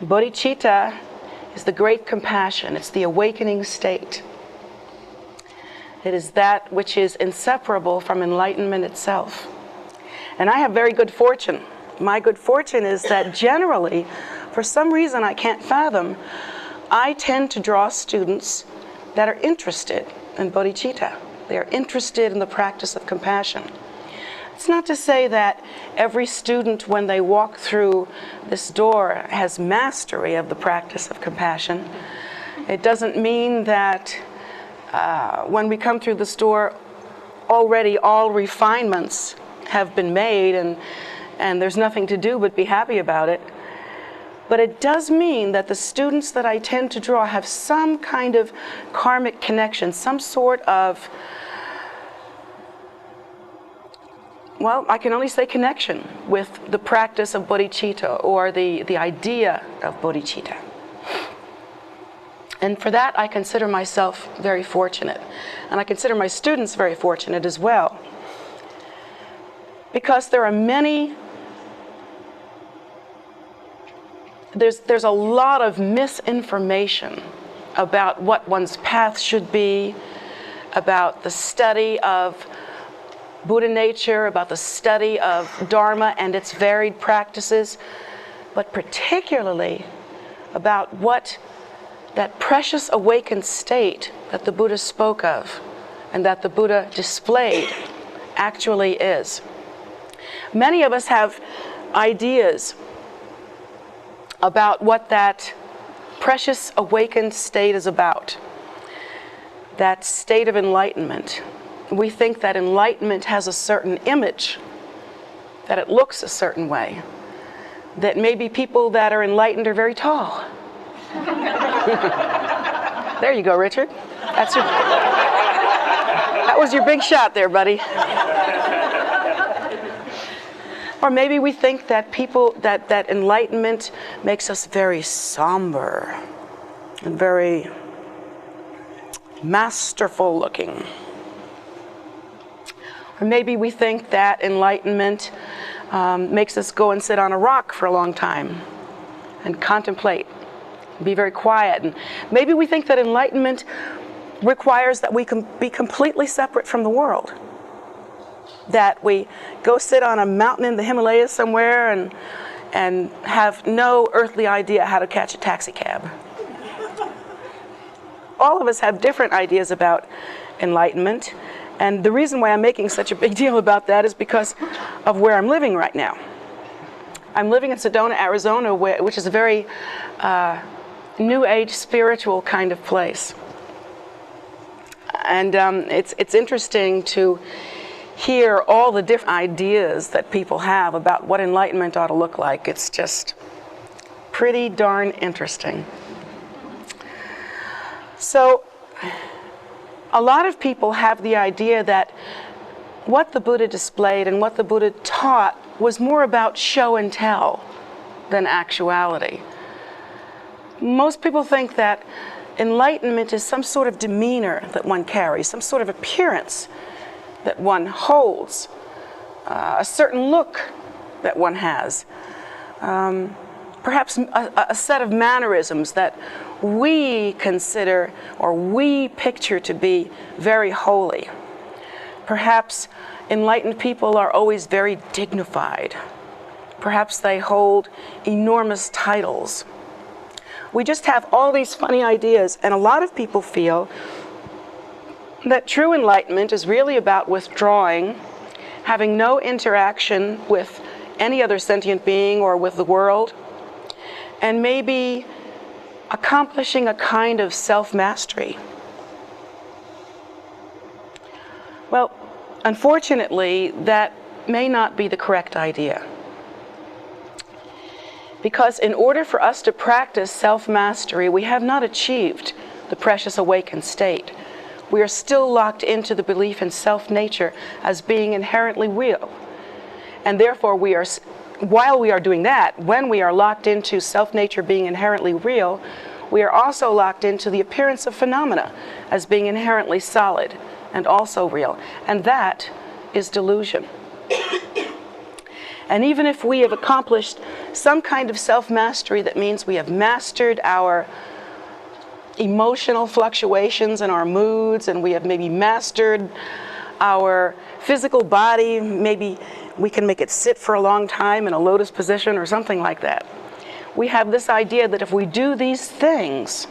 Bodhicitta is the great compassion. It's the awakening state. It is that which is inseparable from enlightenment itself. And I have very good fortune. My good fortune is that generally, for some reason I can't fathom, I tend to draw students that are interested in bodhicitta. They are interested in the practice of compassion. It's not to say that every student, when they walk through this door, has mastery of the practice of compassion. It doesn't mean that when we come through this door, already all refinements have been made and there's nothing to do but be happy about it. But it does mean that the students that I tend to draw have some kind of karmic connection, some sort of, well, I can only say connection with the practice of bodhicitta or the idea of bodhicitta. And for that, I consider myself very fortunate. And I consider my students very fortunate as well. Because there are many, there's a lot of misinformation about what one's path should be, about the study of Buddha nature, about the study of Dharma and its varied practices, but particularly about what that precious awakened state that the Buddha spoke of and that the Buddha displayed actually is. Many of us have ideas about what that precious awakened state is about, that state of enlightenment. We think that enlightenment has a certain image, that it looks a certain way, that maybe people that are enlightened are very tall. There you go, Richard. That was your big shot there, buddy. Or maybe we think that that enlightenment makes us very somber and very masterful looking. Or maybe we think that enlightenment makes us go and sit on a rock for a long time and contemplate, be very quiet. And maybe we think that enlightenment requires that we can be completely separate from the world, that we go sit on a mountain in the Himalayas somewhere and have no earthly idea how to catch a taxi cab. All of us have different ideas about enlightenment, and the reason why I'm making such a big deal about that is because of where I'm living right now. I'm living in Sedona, Arizona, which is a very New Age spiritual kind of place. And it's interesting to hear all the different ideas that people have about what enlightenment ought to look like. It's just pretty darn interesting. So a lot of people have the idea that what the Buddha displayed and what the Buddha taught was more about show and tell than actuality. Most people think that enlightenment is some sort of demeanor that one carries, some sort of appearance that one holds, a certain look that one has, perhaps a set of mannerisms that we consider or we picture to be very holy. Perhaps enlightened people are always very dignified. Perhaps they hold enormous titles. We just have all these funny ideas, and a lot of people feel that true enlightenment is really about withdrawing, having no interaction with any other sentient being or with the world, and maybe accomplishing a kind of self-mastery. Well, unfortunately, that may not be the correct idea. Because in order for us to practice self-mastery, we have not achieved the precious awakened state. We are still locked into the belief in self-nature as being inherently real. And therefore, while we are doing that, when we are locked into self-nature being inherently real, we are also locked into the appearance of phenomena as being inherently solid and also real. And that is delusion. And even if we have accomplished some kind of self-mastery, that means we have mastered our emotional fluctuations and our moods, and we have maybe mastered our physical body, maybe we can make it sit for a long time in a lotus position or something like that. We have this idea that if we do these things,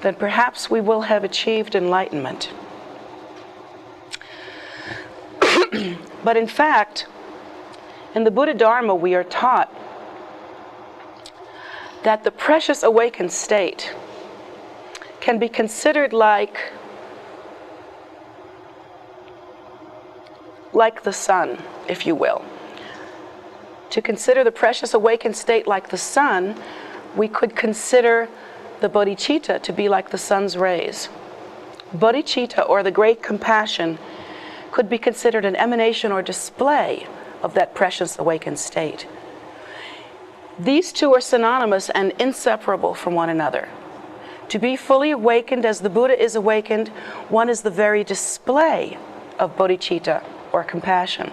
then perhaps we will have achieved enlightenment. But in fact, in the Buddha Dharma, we are taught that the precious awakened state can be considered like the sun, if you will. To consider the precious awakened state like the sun, we could consider the bodhicitta to be like the sun's rays. Bodhicitta, or the great compassion, could be considered an emanation or display of that precious awakened state. These two are synonymous and inseparable from one another. To be fully awakened as the Buddha is awakened, one is the very display of bodhicitta, or compassion.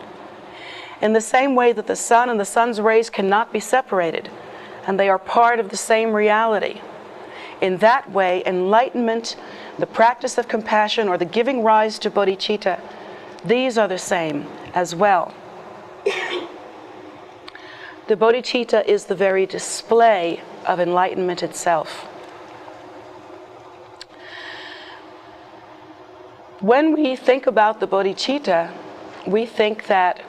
In the same way that the sun and the sun's rays cannot be separated, and they are part of the same reality. In that way, enlightenment, the practice of compassion, or the giving rise to bodhicitta, these are the same as well. The bodhicitta is the very display of enlightenment itself. When we think about the bodhicitta, we think that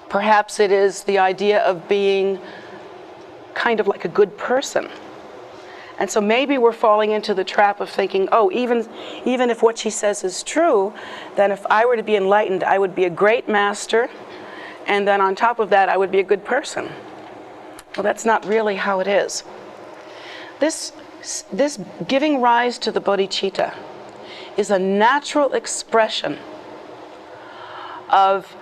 perhaps it is the idea of being kind of like a good person. And so maybe we're falling into the trap of thinking, oh, even if what she says is true, then if I were to be enlightened, I would be a great master, and then on top of that, I would be a good person. Well, that's not really how it is. This giving rise to the bodhicitta is a natural expression of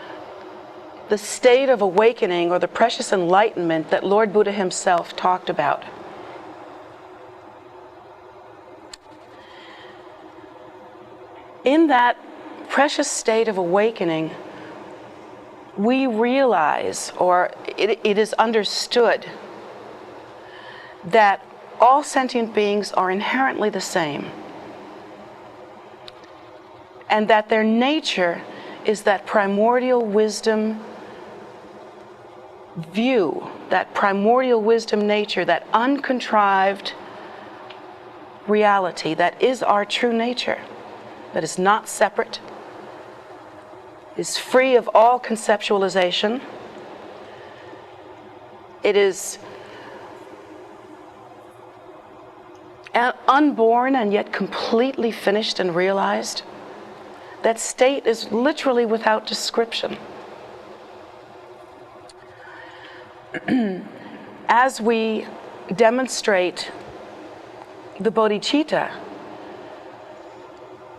the state of awakening, or the precious enlightenment that Lord Buddha himself talked about. In that precious state of awakening, we realize, or it is understood, that all sentient beings are inherently the same, and that their nature is that primordial wisdom view, that primordial wisdom nature, that uncontrived reality that is our true nature, that is not separate, is free of all conceptualization. It is unborn and yet completely finished and realized. That state is literally without description. As we demonstrate the bodhicitta,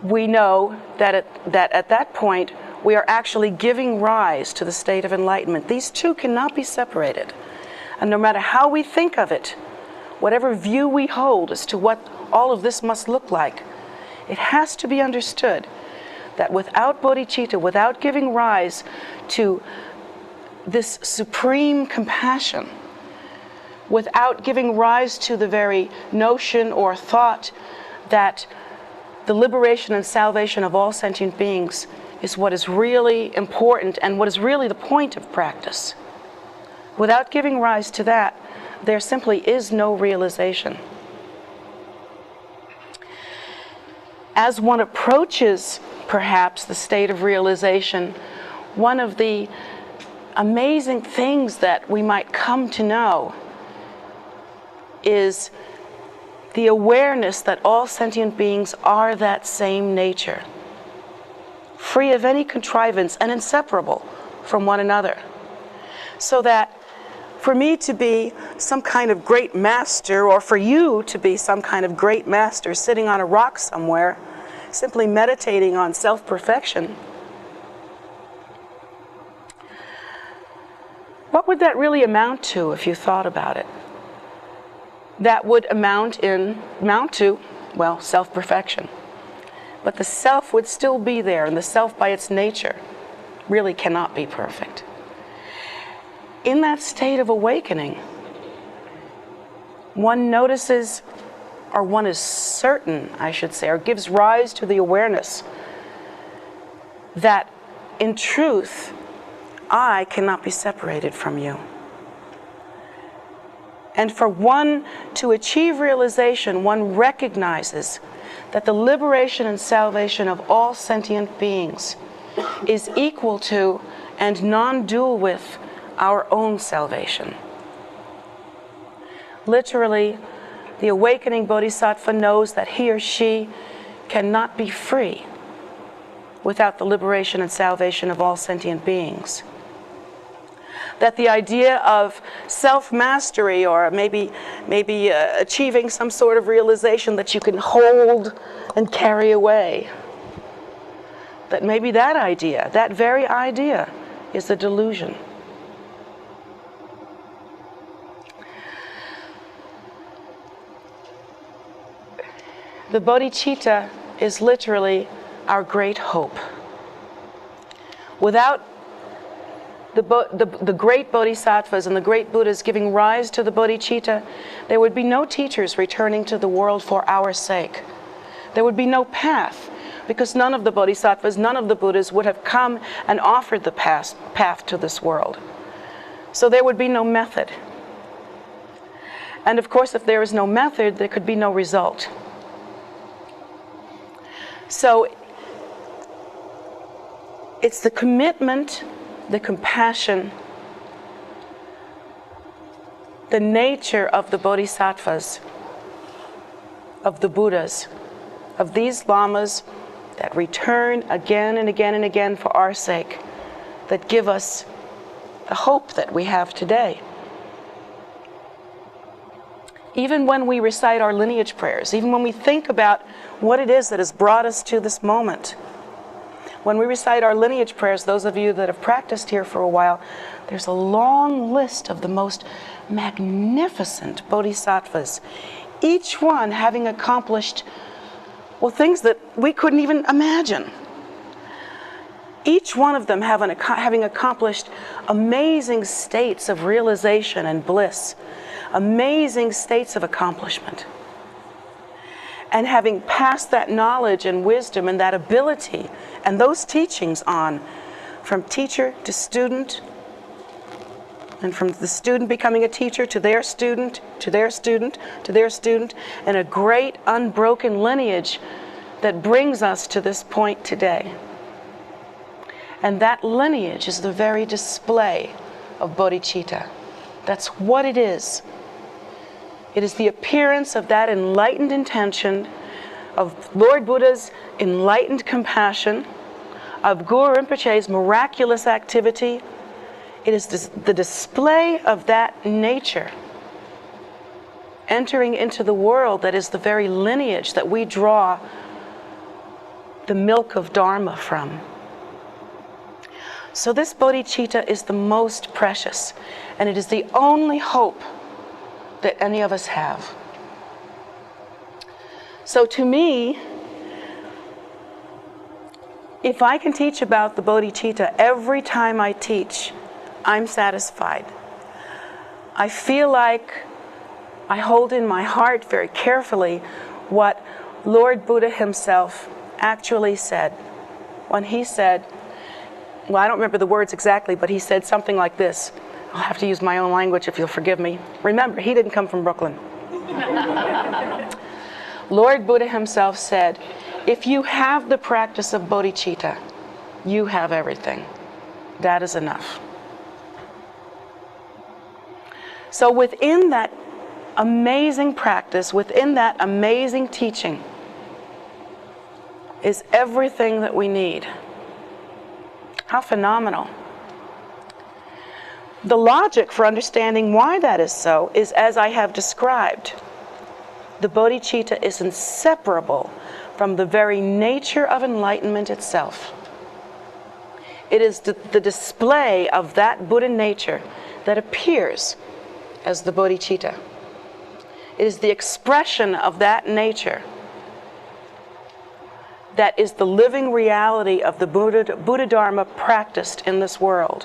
we know that at that point we are actually giving rise to the state of enlightenment. These two cannot be separated. And no matter how we think of it, whatever view we hold as to what all of this must look like, it has to be understood that without bodhicitta, without giving rise to this supreme compassion, without giving rise to the very notion or thought that the liberation and salvation of all sentient beings is what is really important and what is really the point of practice. Without giving rise to that, there simply is no realization. As one approaches, perhaps, the state of realization, one of the amazing things that we might come to know is the awareness that all sentient beings are that same nature, free of any contrivance and inseparable from one another. So that for me to be some kind of great master, or for you to be some kind of great master sitting on a rock somewhere, simply meditating on self-perfection, what would that really amount to if you thought about it? That would amount to, well, self-perfection. But the self would still be there, and the self by its nature really cannot be perfect. In that state of awakening, one notices, or one is certain, I should say, or gives rise to the awareness that in truth, I cannot be separated from you. And for one to achieve realization, one recognizes that the liberation and salvation of all sentient beings is equal to and non-dual with our own salvation. Literally, the awakening bodhisattva knows that he or she cannot be free without the liberation and salvation of all sentient beings. That the idea of self-mastery, or maybe achieving some sort of realization that you can hold and carry away, that maybe that idea, that very idea, is a delusion. The bodhicitta is literally our great hope. Without the great bodhisattvas and the great Buddhas giving rise to the bodhicitta, there would be no teachers returning to the world for our sake. There would be no path, because none of the bodhisattvas, none of the Buddhas would have come and offered the path to this world. So there would be no method. And of course, if there is no method, there could be no result. So it's the commitment, the compassion, the nature of the bodhisattvas, of the Buddhas, of these lamas that return again and again and again for our sake, that give us the hope that we have today. Even when we recite our lineage prayers, even when we think about what it is that has brought us to this moment, when we recite our lineage prayers, those of you that have practiced here for a while, there's a long list of the most magnificent bodhisattvas, each one having accomplished, well, things that we couldn't even imagine. Each one of them having accomplished amazing states of realization and bliss, amazing states of accomplishment. And having passed that knowledge and wisdom and that ability and those teachings on from teacher to student, and from the student becoming a teacher to their student, to their student, to their student, and a great unbroken lineage that brings us to this point today. And that lineage is the very display of bodhicitta. That's what it is. It is the appearance of that enlightened intention, of Lord Buddha's enlightened compassion, of Guru Rinpoche's miraculous activity. It is the display of that nature entering into the world that is the very lineage that we draw the milk of Dharma from. So this bodhicitta is the most precious, and it is the only hope that any of us have. So to me, if I can teach about the bodhicitta every time I teach, I'm satisfied. I feel like I hold in my heart very carefully what Lord Buddha himself actually said when he said, well, I don't remember the words exactly, but he said something like this. I'll have to use my own language if you'll forgive me. Remember, he didn't come from Brooklyn. Lord Buddha himself said, if you have the practice of bodhicitta, you have everything. That is enough. So within that amazing practice, within that amazing teaching, is everything that we need. How phenomenal. The logic for understanding why that is so is as I have described. The bodhicitta is inseparable from the very nature of enlightenment itself. It is the display of that Buddha nature that appears as the bodhicitta. It is the expression of that nature that is the living reality of the Buddha Dharma practiced in this world.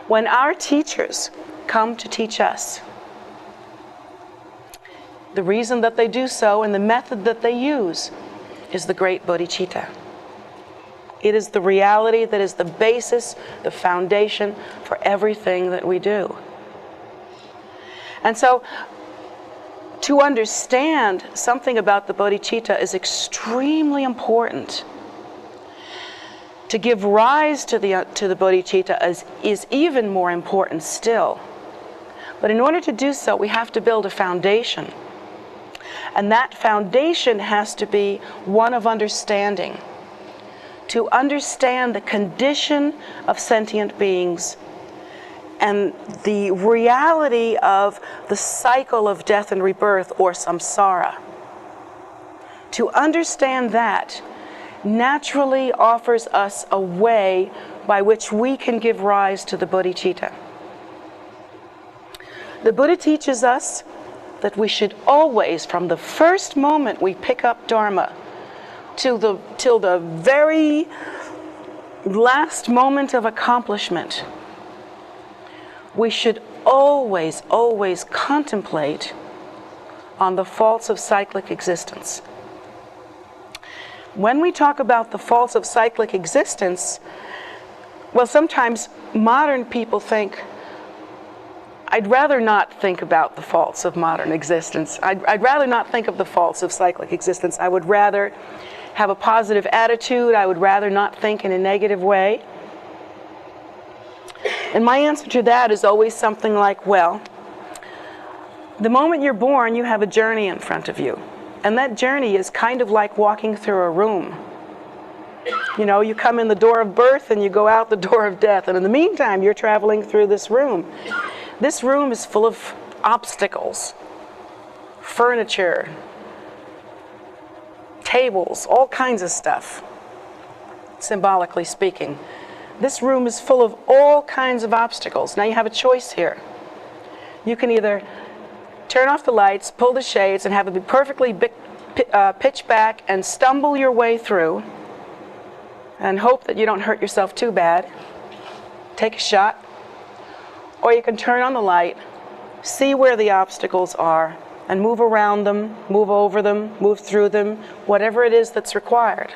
When our teachers come to teach us, the reason that they do so and the method that they use is the great bodhicitta. It is the reality that is the basis, the foundation for everything that we do. And so, to understand something about the bodhicitta is extremely important. To give rise to the bodhicitta is even more important still. But in order to do so, we have to build a foundation. And that foundation has to be one of understanding. To understand the condition of sentient beings and the reality of the cycle of death and rebirth, or samsara. To understand that naturally offers us a way by which we can give rise to the bodhicitta. The Buddha teaches us that we should always, from the first moment we pick up Dharma till the very last moment of accomplishment, we should always, always contemplate on the faults of cyclic existence. When we talk about the faults of cyclic existence, well, sometimes modern people think, I'd rather not think about the faults of modern existence. I'd rather not think of the faults of cyclic existence. I would rather have a positive attitude. I would rather not think in a negative way. And my answer to that is always something like, well, the moment you're born, you have a journey in front of you. And that journey is kind of like walking through a room. You know, you come in the door of birth and you go out the door of death. And in the meantime, you're traveling through this room. This room is full of obstacles, furniture, tables, all kinds of stuff, symbolically speaking. This room is full of all kinds of obstacles. Now you have a choice here. You can either turn off the lights, pull the shades, and have it be perfectly pitch black and stumble your way through and hope that you don't hurt yourself too bad. Take a shot. Or you can turn on the light, see where the obstacles are, and move around them, move over them, move through them, whatever it is that's required.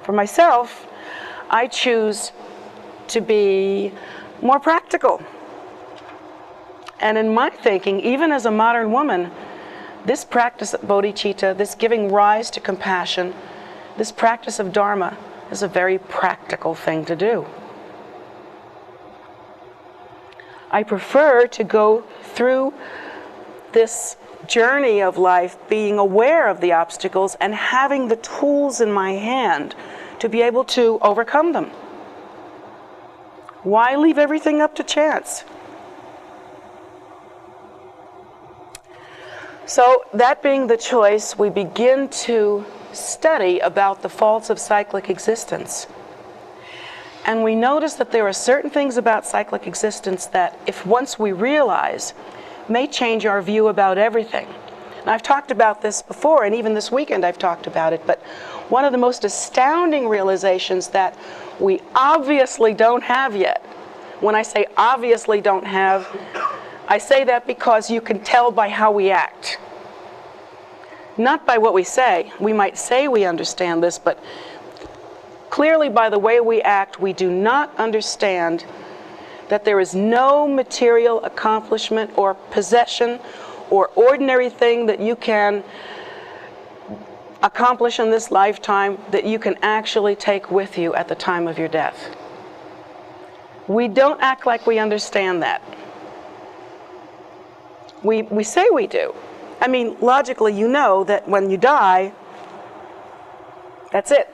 For myself, I choose to be more practical. And in my thinking, even as a modern woman, this practice of bodhicitta, this giving rise to compassion, this practice of Dharma is a very practical thing to do. I prefer to go through this journey of life being aware of the obstacles and having the tools in my hand to be able to overcome them. Why leave everything up to chance? So, that being the choice, we begin to study about the faults of cyclic existence. And we notice that there are certain things about cyclic existence that, if once we realize, may change our view about everything. And I've talked about this before, and even this weekend I've talked about it, but one of the most astounding realizations that we obviously don't have yet. When I say obviously don't have, I say that because you can tell by how we act. Not by what we say. We might say we understand this, but clearly by the way we act, we do not understand that there is no material accomplishment or possession or ordinary thing that you can accomplish in this lifetime that you can actually take with you at the time of your death. We don't act like we understand that. We say we do. I mean, logically, you know that when you die, that's it.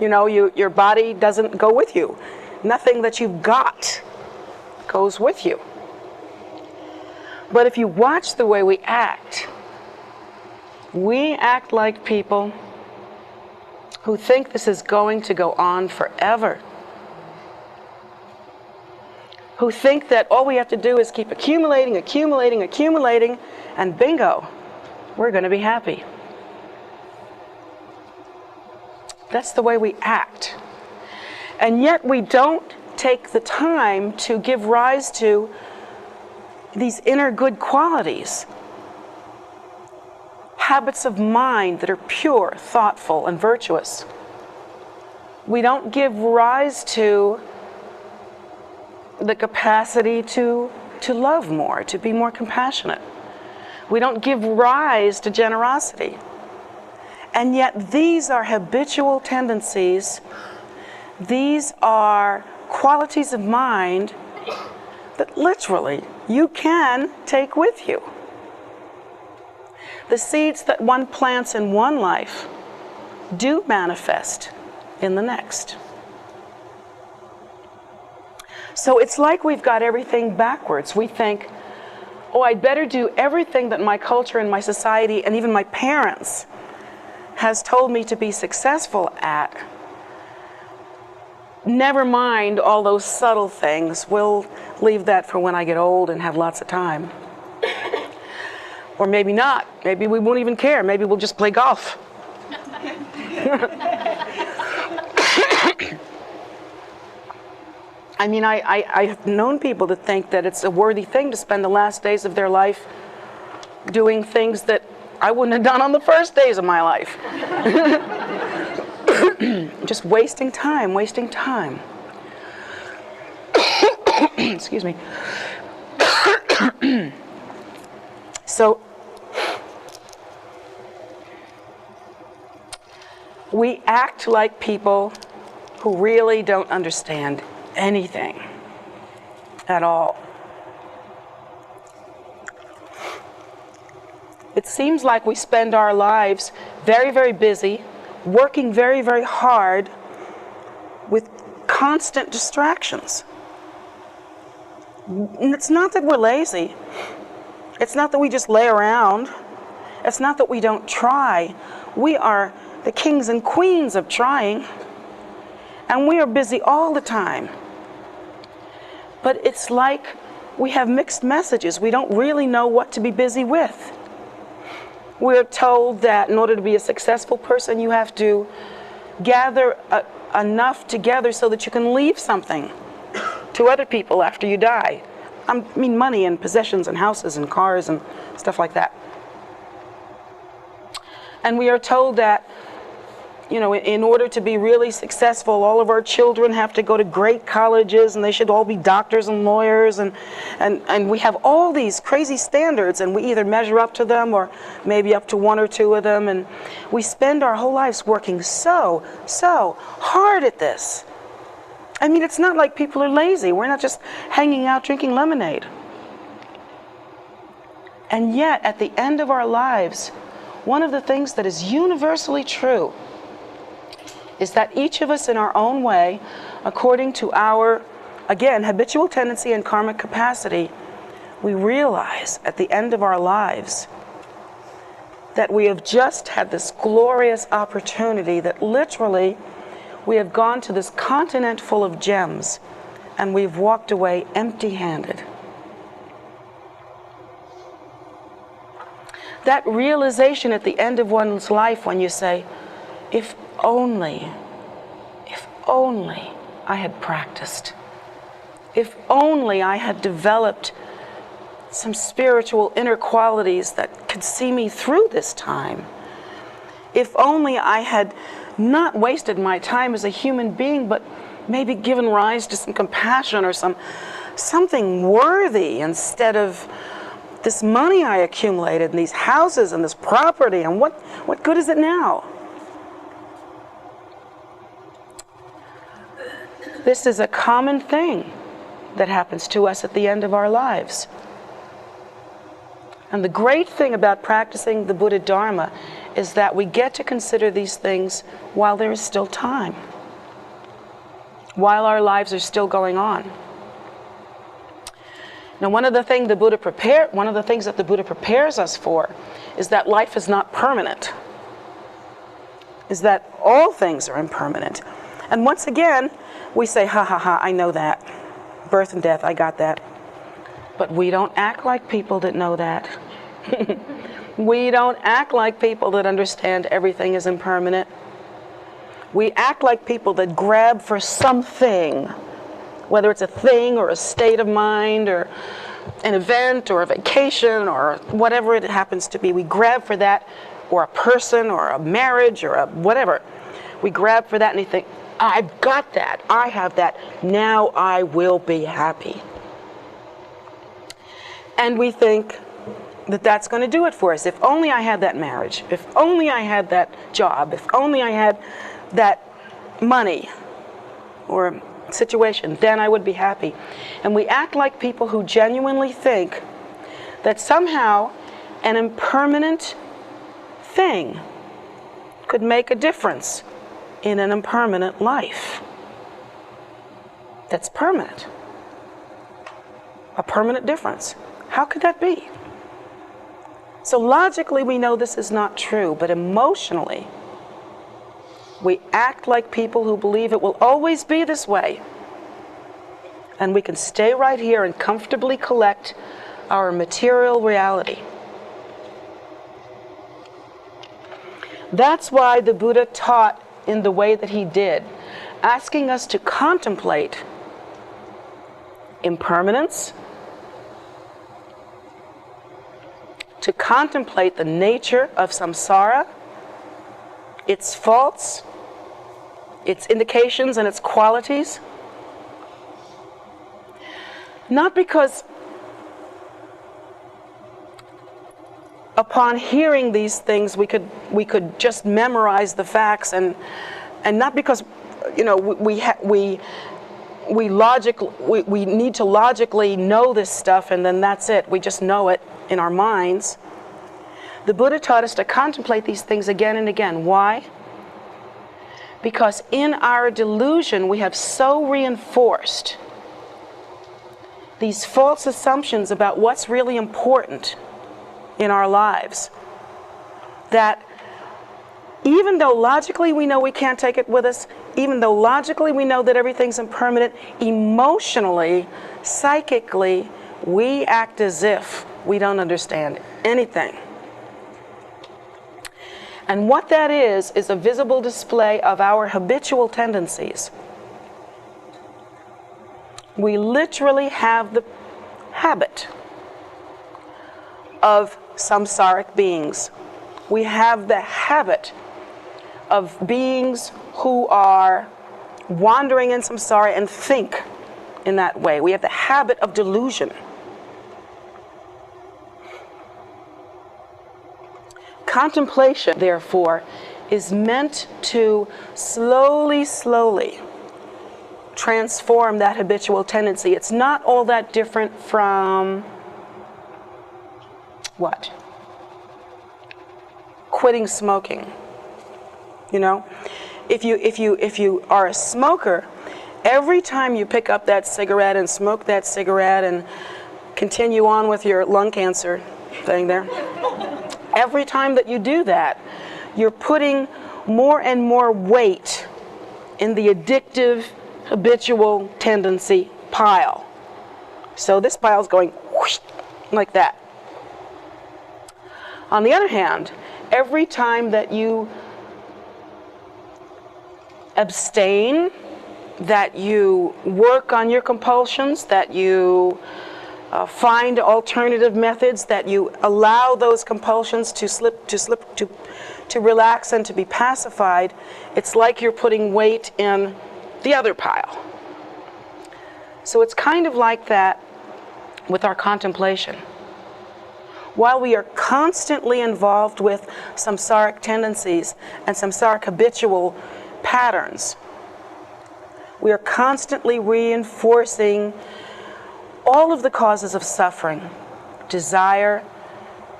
You know, your body doesn't go with you. Nothing that you've got goes with you. But if you watch the way we act like people who think this is going to go on forever. Who think that all we have to do is keep accumulating, and bingo, we're going to be happy. That's the way we act. And yet we don't take the time to give rise to these inner good qualities. Habits of mind that are pure, thoughtful, and virtuous. We don't give rise to the capacity to love more, to be more compassionate. We don't give rise to generosity. And yet these are habitual tendencies. These are qualities of mind that literally you can take with you. The seeds that one plants in one life do manifest in the next. So it's like we've got everything backwards. We think, oh, I'd better do everything that my culture and my society and even my parents has told me to be successful at. Never mind all those subtle things. We'll leave that for when I get old and have lots of time. Or maybe not. Maybe we won't even care. Maybe we'll just play golf. I mean, I've known people to think that it's a worthy thing to spend the last days of their life doing things that I wouldn't have done on the first days of my life. Just wasting time, wasting time. Excuse me. So, we act like people who really don't understand anything at all. It seems like we spend our lives very, very busy, working very, very hard with constant distractions. And it's not that we're lazy. It's not that we just lay around. It's not that we don't try. We are the kings and queens of trying. And we are busy all the time. But it's like we have mixed messages. We don't really know what to be busy with. We're told that in order to be a successful person, you have to gather enough together so that you can leave something to other people after you die. I mean money and possessions and houses and cars and stuff like that. And we are told that, you know, in order to be really successful, all of our children have to go to great colleges and they should all be doctors and lawyers, and we have all these crazy standards, and we either measure up to them or maybe up to one or two of them, and we spend our whole lives working so hard at this. I mean, it's not like people are lazy. We're not just hanging out drinking lemonade. And yet, at the end of our lives, one of the things that is universally true is that each of us in our own way, according to our, again, habitual tendency and karmic capacity, we realize at the end of our lives that we have just had this glorious opportunity that literally we have gone to this continent full of gems and we've walked away empty-handed. That realization at the end of one's life when you say, if only I had practiced. If only I had developed some spiritual inner qualities that could see me through this time. If only I had not wasted my time as a human being, but maybe given rise to some compassion or something worthy instead of this money I accumulated and these houses and this property, and what good is it now? This is a common thing that happens to us at the end of our lives. And the great thing about practicing the Buddha Dharma is that we get to consider these things while there is still time, while our lives are still going on. Now, one of the things that the Buddha prepares us for is that life is not permanent, is that all things are impermanent. And once again, we say, ha ha ha, I know that. Birth and death, I got that. But we don't act like people that know that. We don't act like people that understand everything is impermanent. We act like people that grab for something, whether it's a thing or a state of mind or an event or a vacation or whatever it happens to be. We grab for that, or a person or a marriage or a whatever. We grab for that and you think, I've got that, I have that, now I will be happy. And we think that that's going to do it for us. If only I had that marriage, if only I had that job, if only I had that money or situation, then I would be happy. And we act like people who genuinely think that somehow an impermanent thing could make a difference in an impermanent life that's permanent. A permanent difference. How could that be? So logically we know this is not true, but emotionally we act like people who believe it will always be this way. And we can stay right here and comfortably collect our material reality. That's why the Buddha taught in the way that he did, asking us to contemplate impermanence, to contemplate the nature of samsara, its faults, its indications and its qualities. Not because upon hearing these things we could just memorize the facts, and not because we need to logically know this stuff and then that's it. We just know it in our minds. The Buddha taught us to contemplate these things again and again. Why? Because in our delusion we have so reinforced these false assumptions about what's really important in our lives that even though logically we know we can't take it with us, even though logically we know that everything's impermanent, emotionally, psychically, we act as if we don't understand anything. And what that is a visible display of our habitual tendencies. We literally have the habit of samsaric beings. We have the habit of beings who are wandering in samsara and think in that way. We have the habit of delusion. Contemplation, therefore, is meant to slowly transform that habitual tendency. It's not all that different from what? Quitting smoking. You know, if you are a smoker, every time you pick up that cigarette and smoke that cigarette and continue on with your lung cancer thing there, every time that you do that, you're putting more and more weight in the addictive habitual tendency pile. So this pile is going whoosh, like that. On the other hand, every time that you abstain, that you work on your compulsions, that you find alternative methods, that you allow those compulsions to relax and to be pacified, it's like you're putting weight in the other pile. So it's kind of like that with our contemplation. While we are constantly involved with samsaric tendencies and samsaric habitual patterns, we are constantly reinforcing all of the causes of suffering: desire,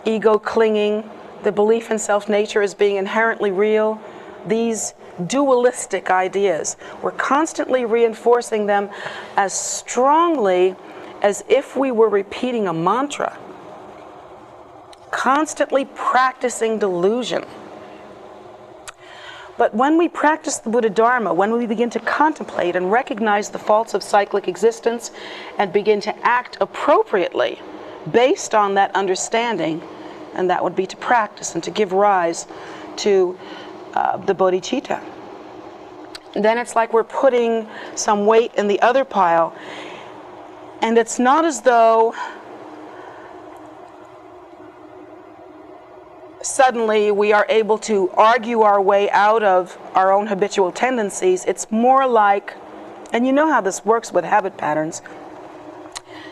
ego clinging, the belief in self-nature as being inherently real, these dualistic ideas. We're constantly reinforcing them as strongly as if we were repeating a mantra, constantly practicing delusion. But when we practice the Buddha Dharma, when we begin to contemplate and recognize the faults of cyclic existence and begin to act appropriately based on that understanding, and that would be to practice and to give rise to the bodhicitta, then it's like we're putting some weight in the other pile. And it's not as though suddenly we are able to argue our way out of our own habitual tendencies. It's more like, and you know how this works with habit patterns.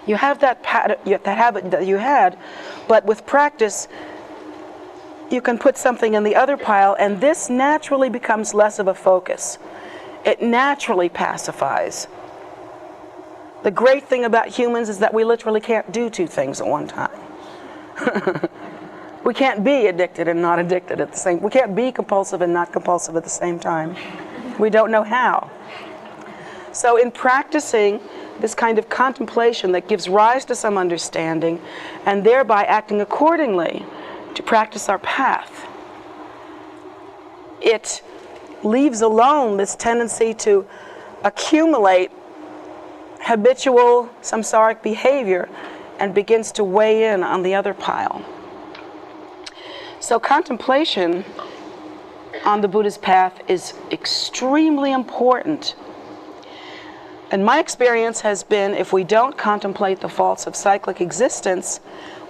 You have that habit that you had, but with practice, you can put something in the other pile, and this naturally becomes less of a focus. It naturally pacifies. The great thing about humans is that we literally can't do two things at one time. We can't be addicted and not addicted at the same time. We can't be compulsive and not compulsive at the same time. We don't know how. So in practicing this kind of contemplation that gives rise to some understanding, and thereby acting accordingly to practice our path, it leaves alone this tendency to accumulate habitual samsaric behavior and begins to weigh in on the other pile. So contemplation on the Buddha's path is extremely important. And my experience has been, if we don't contemplate the faults of cyclic existence,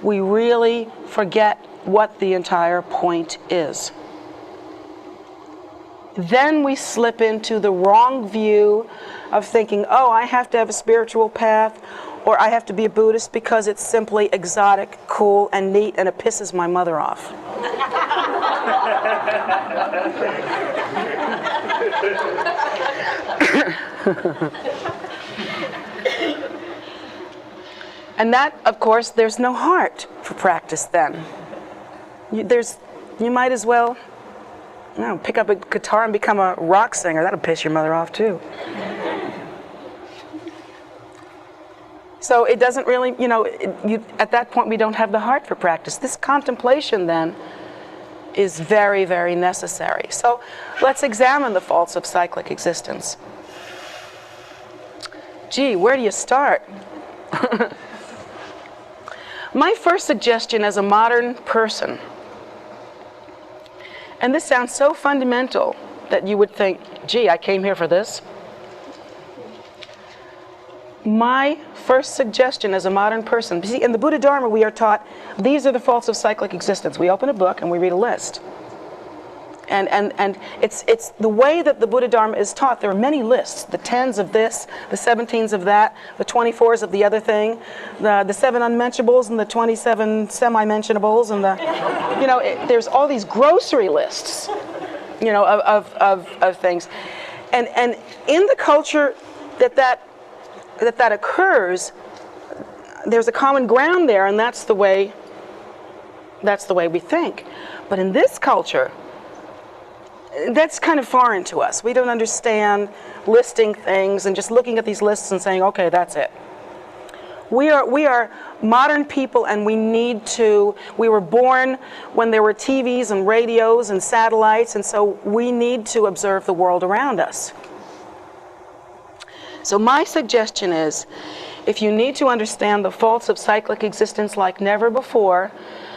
we really forget what the entire point is. Then we slip into the wrong view of thinking, oh, I have to have a spiritual path, or I have to be a Buddhist because it's simply exotic, cool, and neat, and it pisses my mother off. And that, of course, there's no heart for practice then. You might as well, pick up a guitar and become a rock singer. That'll piss your mother off too. So it doesn't really, at that point we don't have the heart for practice. This contemplation then is very, very necessary. So let's examine the faults of cyclic existence. Gee, where do you start? My first suggestion as a modern person, and this sounds so fundamental that you would think, gee, I came here for this. My first suggestion as a modern person, see, in the Buddha Dharma we are taught these are the faults of cyclic existence. We open a book and we read a list. And it's the way that the Buddha Dharma is taught. There are many lists, the 10s of this, the 17s of that, the 24s of the other thing, the 7 unmentionables and the 27 semi-mentionables, and there's all these grocery lists, of things. And in the culture that occurs, there's a common ground there, and that's the way we think. But in this culture, that's kind of foreign to us. We don't understand listing things and just looking at these lists and saying, okay, that's it. We are modern people, and we were born when there were TVs and radios and satellites, and so we need to observe the world around us. So my suggestion is, if you need to understand the faults of cyclic existence like never before,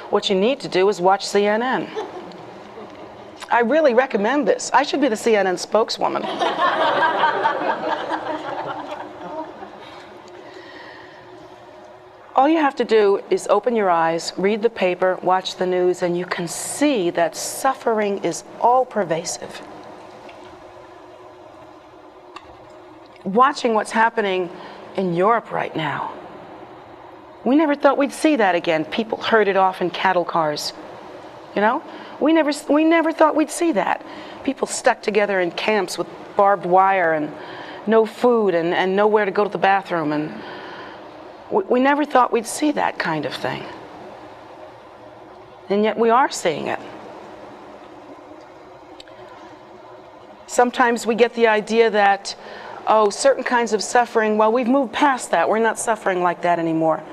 what you need to do is watch CNN. I really recommend this. I should be the CNN spokeswoman. All you have to do is open your eyes, read the paper, watch the news, and you can see that suffering is all pervasive. Watching what's happening in Europe right now, we never thought we'd see that again. People herded off in cattle cars. We never thought we'd see that. People stuck together in camps with barbed wire and no food and nowhere to go to the bathroom. And we never thought we'd see that kind of thing. And yet we are seeing it. Sometimes we get the idea that, certain kinds of suffering, well, we've moved past that. We're not suffering like that anymore.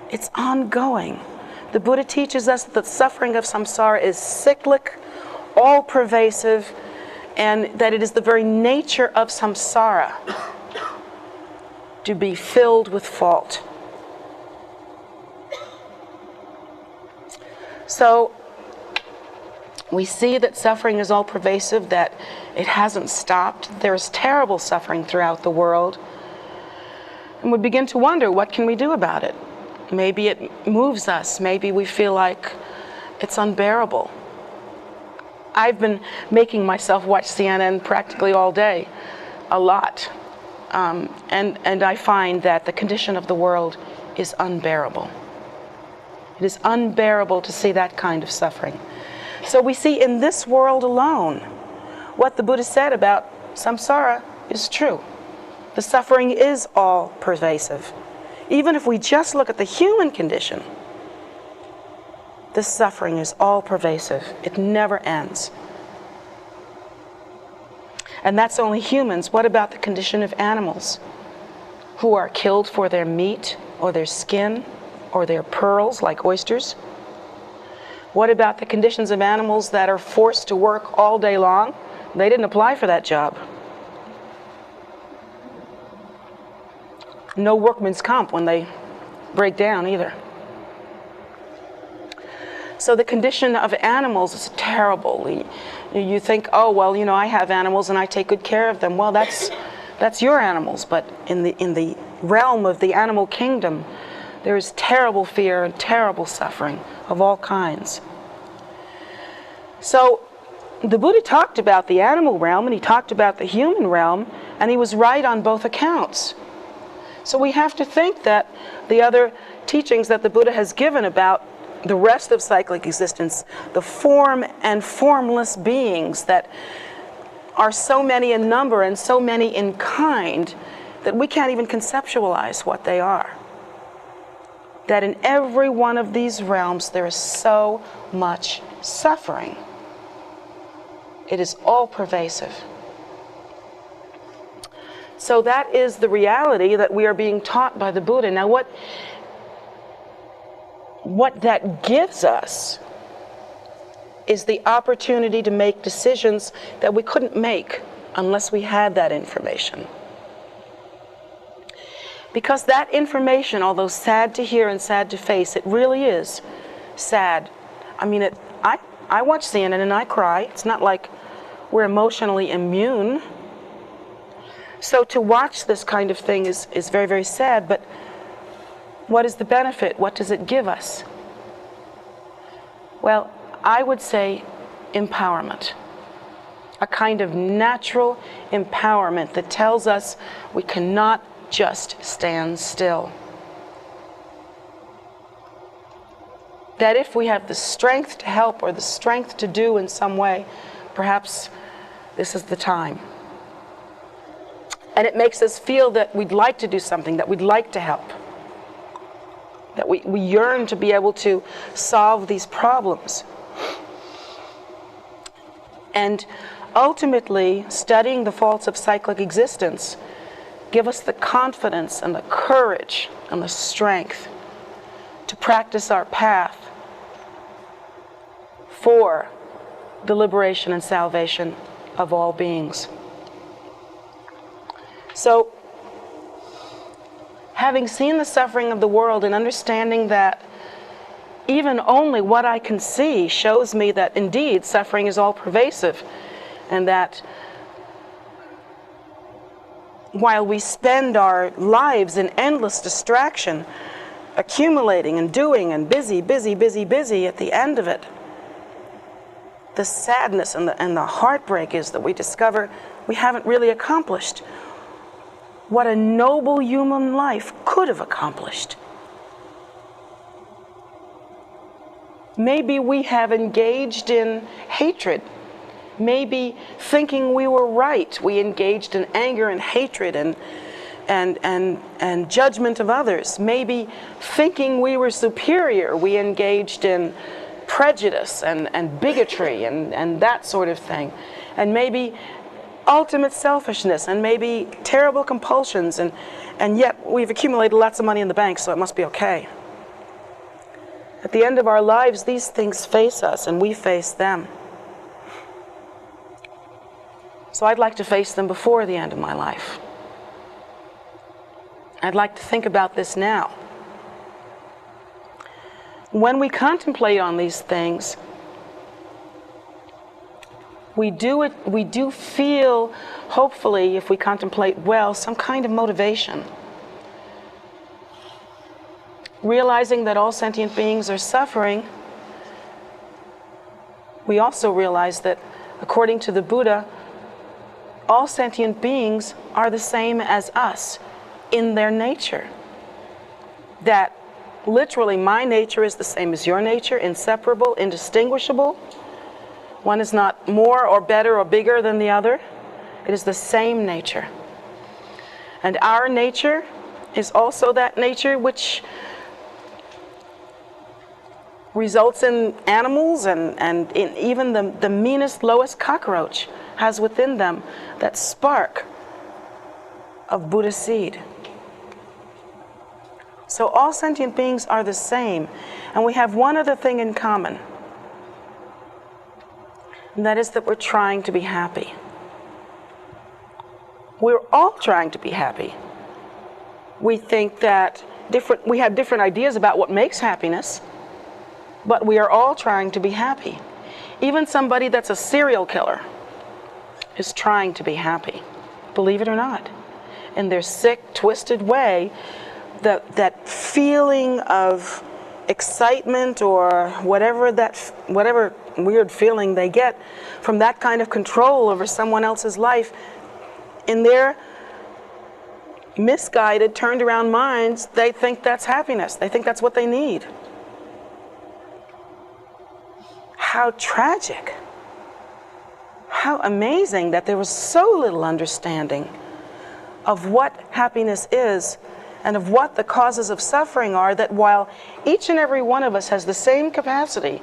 It's ongoing. The Buddha teaches us that the suffering of samsara is cyclic, all-pervasive, and that it is the very nature of samsara to be filled with fault. So, We see that suffering is all pervasive, that it hasn't stopped. There's terrible suffering throughout the world. And we begin to wonder, what can we do about it? Maybe it moves us. Maybe we feel like it's unbearable. I've been making myself watch CNN practically all day, a lot. And I find that the condition of the world is unbearable. It is unbearable to see that kind of suffering. So we see in this world alone, what the Buddha said about samsara is true. The suffering is all pervasive. Even if we just look at the human condition, the suffering is all pervasive. It never ends. And that's only humans. What about the condition of animals who are killed for their meat or their skin or their pearls like oysters? What about the conditions of animals that are forced to work all day long? They didn't apply for that job. No workman's comp when they break down either. So the condition of animals is terrible. You think, oh, well, you know, I have animals and I take good care of them. Well, that's your animals, but in the realm of the animal kingdom, there is terrible fear and terrible suffering of all kinds. So the Buddha talked about the animal realm and he talked about the human realm, and he was right on both accounts. So we have to think that the other teachings that the Buddha has given about the rest of cyclic existence, the form and formless beings that are so many in number and so many in kind that we can't even conceptualize what they are. That in every one of these realms there is so much suffering. It is all pervasive. So that is the reality that we are being taught by the Buddha. Now what that gives us is the opportunity to make decisions that we couldn't make unless we had that information. Because that information, although sad to hear and sad to face, it really is sad. I mean, I watch CNN and I cry. It's not like we're emotionally immune. So to watch this kind of thing is very, very sad, but what is the benefit? What does it give us? Well, I would say empowerment. A kind of natural empowerment that tells us we cannot just stand still. That if we have the strength to help or the strength to do in some way, perhaps this is the time. And it makes us feel that we'd like to do something, that we'd like to help. That we yearn to be able to solve these problems. And ultimately, studying the faults of cyclic existence give us the confidence and the courage and the strength to practice our path for the liberation and salvation of all beings. So, having seen the suffering of the world and understanding that even only what I can see shows me that indeed suffering is all pervasive, and that while we spend our lives in endless distraction, accumulating and doing and busy, at the end of it, the sadness and the heartbreak is that we discover we haven't really accomplished what a noble human life could have accomplished. Maybe we have engaged in hatred. Maybe thinking we were right, we engaged in anger and hatred and judgment of others. Maybe thinking we were superior, we engaged in prejudice and bigotry and that sort of thing. And maybe ultimate selfishness and maybe terrible compulsions, and yet we've accumulated lots of money in the bank, so it must be okay. At the end of our lives, these things face us and we face them. So I'd like to face them before the end of my life. I'd like to think about this now. When we contemplate on these things, we do feel, hopefully, if we contemplate well, some kind of motivation. Realizing that all sentient beings are suffering, we also realize that, according to the Buddha, all sentient beings are the same as us in their nature. That literally my nature is the same as your nature, inseparable, indistinguishable. One is not more or better or bigger than the other. It is the same nature. And our nature is also that nature which results in animals and in even the meanest, lowest cockroach has within them that spark of Buddha seed. So all sentient beings are the same, and we have one other thing in common, and that is that we're trying to be happy. We're all trying to be happy. We think that we have different ideas about what makes happiness, but we are all trying to be happy. Even somebody that's a serial killer is trying to be happy, believe it or not. In their sick, twisted way, that feeling of excitement or whatever weird feeling they get from that kind of control over someone else's life, in their misguided, turned around minds, they think that's happiness. They think that's what they need. How tragic. How amazing that there was so little understanding of what happiness is and of what the causes of suffering are, that while each and every one of us has the same capacity,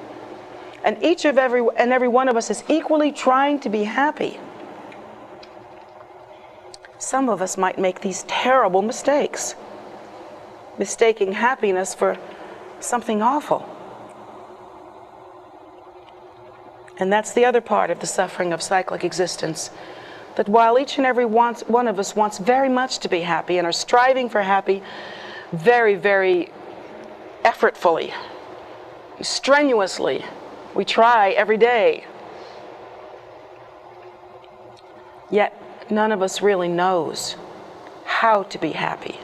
and every one of us is equally trying to be happy, some of us might make these terrible mistakes, mistaking happiness for something awful. And that's the other part of the suffering of cyclic existence. That while each and every one of us wants very much to be happy and are striving for happy very, very effortfully, strenuously, we try every day, yet none of us really knows how to be happy.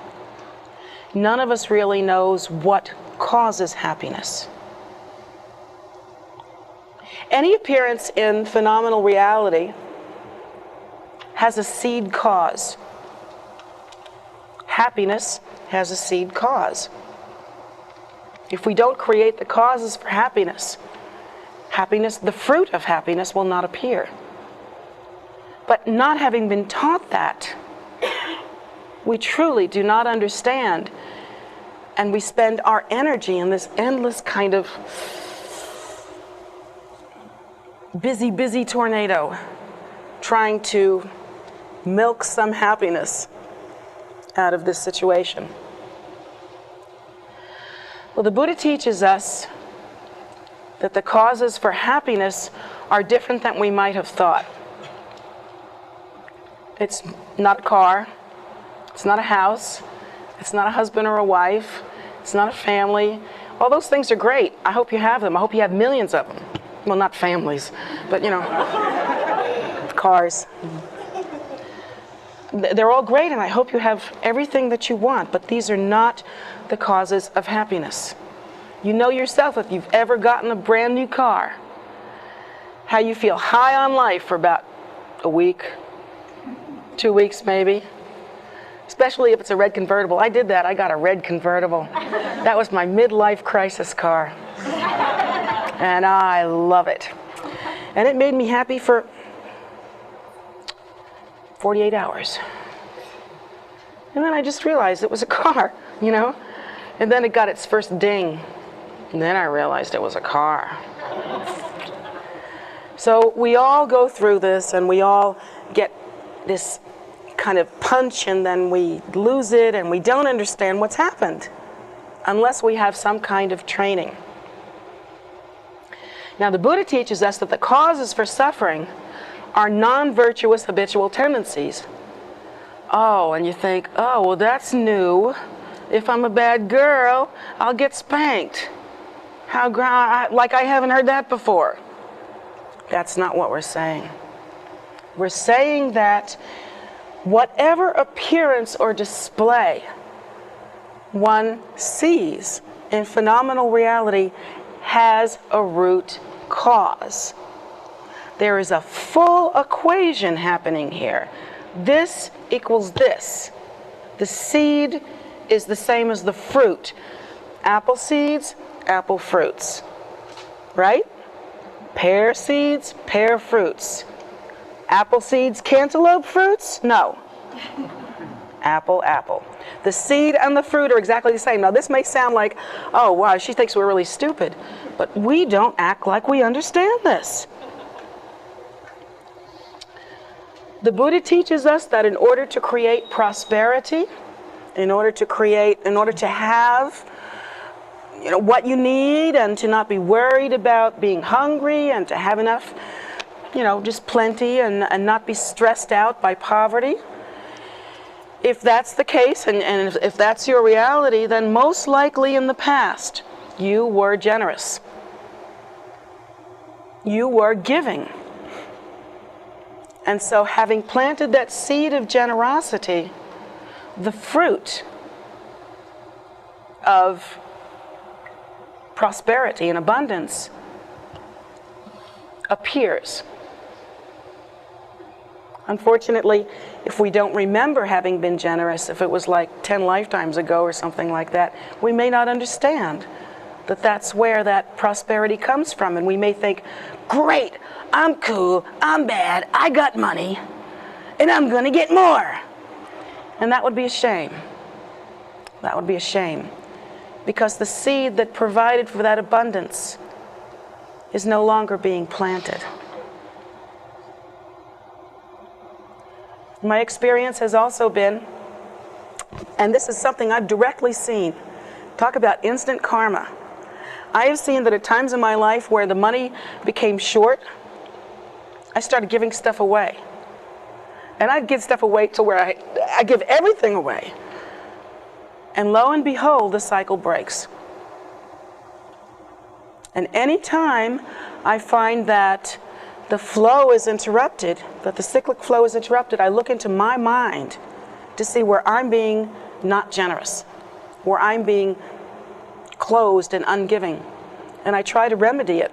None of us really knows what causes happiness. Any appearance in phenomenal reality has a seed cause. Happiness has a seed cause. If we don't create the causes for happiness, the fruit of happiness will not appear. But not having been taught that, we truly do not understand, and we spend our energy in this endless kind of busy tornado, trying to milk some happiness out of this situation. Well, the Buddha teaches us that the causes for happiness are different than we might have thought. It's not a car, it's not a house, it's not a husband or a wife, it's not a family. All those things are great. I hope you have them. I hope you have millions of them. Well, not families, but cars. They're all great, and I hope you have everything that you want, but these are not the causes of happiness. You know yourself, if you've ever gotten a brand new car, how you feel high on life for about a week, 2 weeks maybe, especially if it's a red convertible. I did that. I got a red convertible. That was my midlife crisis car, and I love it. And it made me happy for 48 hours. And then I just realized it was a car, And then it got its first ding. And then I realized it was a car. So we all go through this, and we all get this kind of punch, and then we lose it, and we don't understand what's happened unless we have some kind of training. Now, the Buddha teaches us that the causes for suffering are non-virtuous habitual tendencies. Oh, and you think, oh, well, that's new. If I'm a bad girl, I'll get spanked. Like I haven't heard that before. That's not what we're saying. We're saying that whatever appearance or display one sees in phenomenal reality has a root cause. There is a full equation happening here. This equals this. The seed is the same as the fruit. Apple seeds, apple fruits. Right? Pear seeds, pear fruits. Apple seeds, cantaloupe fruits? No. Apple, apple. The seed and the fruit are exactly the same. Now, this may sound like, oh, wow, she thinks we're really stupid. But we don't act like we understand this. The Buddha teaches us that in order to create prosperity, in order to have what you need, and to not be worried about being hungry, and to have enough, just plenty, and not be stressed out by poverty. If that's the case, and if that's your reality, then most likely in the past, you were generous. You were giving. And so having planted that seed of generosity, the fruit of prosperity and abundance appears. Unfortunately, if we don't remember having been generous, if it was like 10 lifetimes ago or something like that, we may not understand that that's where that prosperity comes from. And we may think, great, I'm cool, I'm bad, I got money, and I'm going to get more. And that would be a shame. That would be a shame. Because the seed that provided for that abundance is no longer being planted. My experience has also been, and this is something I've directly seen, talk about instant karma. I have seen that at times in my life where the money became short, I started giving stuff away. And I'd give stuff away to where I give everything away. And lo and behold, the cycle breaks. And any time I find that the flow is interrupted, that the cyclic flow is interrupted, I look into my mind to see where I'm being not generous, where I'm being closed and ungiving. And I try to remedy it.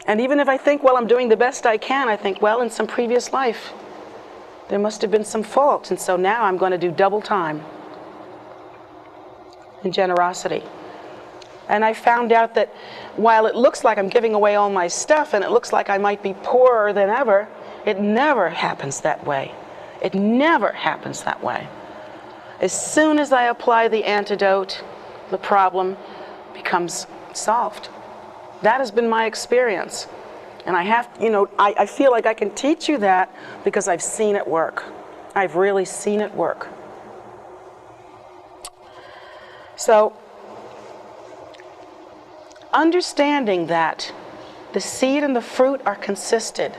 And even if I think, well, I'm doing the best I can, I think, well, in some previous life, there must have been some fault. And so now I'm going to do double time in generosity. And I found out that while it looks like I'm giving away all my stuff and it looks like I might be poorer than ever, it never happens that way. It never happens that way. As soon as I apply the antidote, the problem becomes solved. That has been my experience. And I feel like I can teach you that because I've seen it work. I've really seen it work. So, understanding that the seed and the fruit are consistent,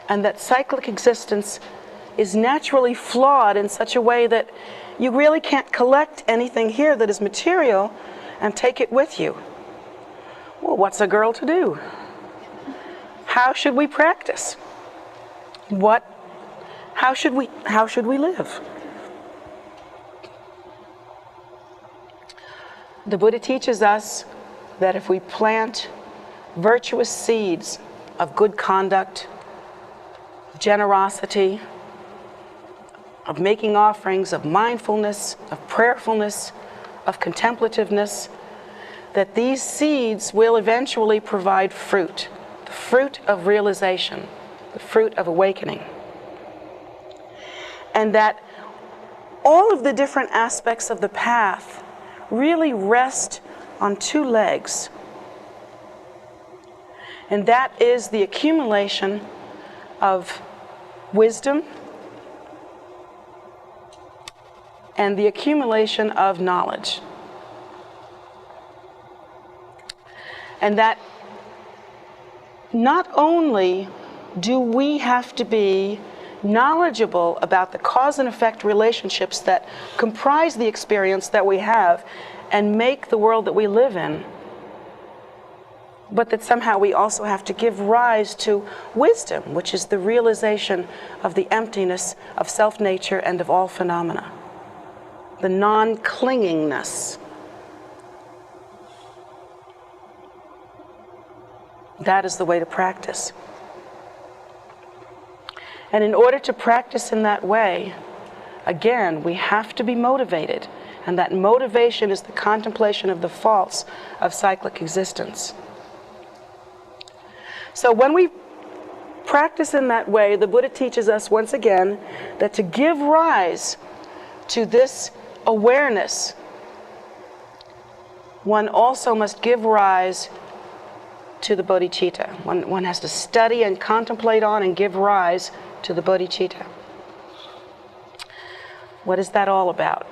and that cyclic existence is naturally flawed in such a way that you really can't collect anything here that is material and take it with you. Well, what's a girl to do? How should we practice? How should we live? The Buddha teaches us that if we plant virtuous seeds of good conduct, generosity, of making offerings, of mindfulness, of prayerfulness, of contemplativeness, that these seeds will eventually provide fruit, the fruit of realization, the fruit of awakening. And that all of the different aspects of the path really rest on two legs. And that is the accumulation of wisdom and the accumulation of knowledge. And that not only do we have to be knowledgeable about the cause and effect relationships that comprise the experience that we have and make the world that we live in, but that somehow we also have to give rise to wisdom, which is the realization of the emptiness of self-nature and of all phenomena, the non-clingingness. That is the way to practice. And in order to practice in that way, again, we have to be motivated. And that motivation is the contemplation of the faults of cyclic existence. So when we practice in that way, the Buddha teaches us once again that to give rise to this awareness, one also must give rise to the bodhicitta. One has to study and contemplate on and give rise to the bodhicitta. What is that all about?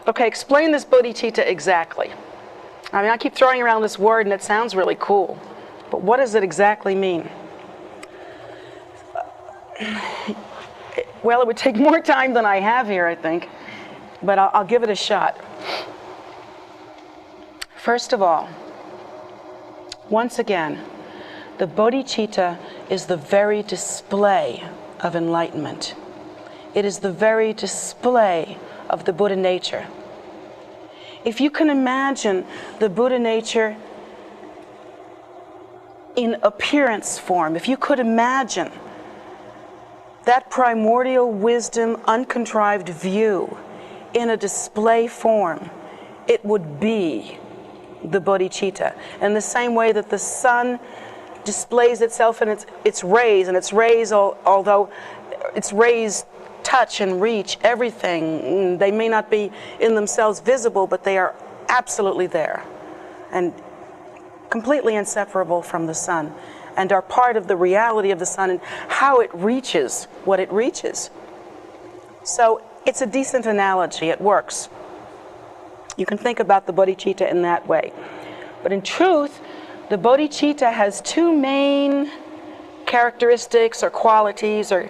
Okay, explain this bodhicitta exactly. I mean, I keep throwing around this word and it sounds really cool, but what does it exactly mean? Well, it would take more time than I have here, I think, but I'll give it a shot. First of all, once again, the bodhicitta is the very display of enlightenment. It is the very display of the Buddha nature. If you can imagine the Buddha nature in appearance form, if you could imagine that primordial wisdom, uncontrived view in a display form, it would be the bodhicitta. In the same way that the sun displays itself in its rays, and its rays, although its rays touch and reach everything, they may not be in themselves visible, but they are absolutely there and completely inseparable from the sun, and are part of the reality of the sun and how it reaches what it reaches. So it's a decent analogy, it works. You can think about the bodhicitta in that way. But in truth, the bodhicitta has two main characteristics or qualities, or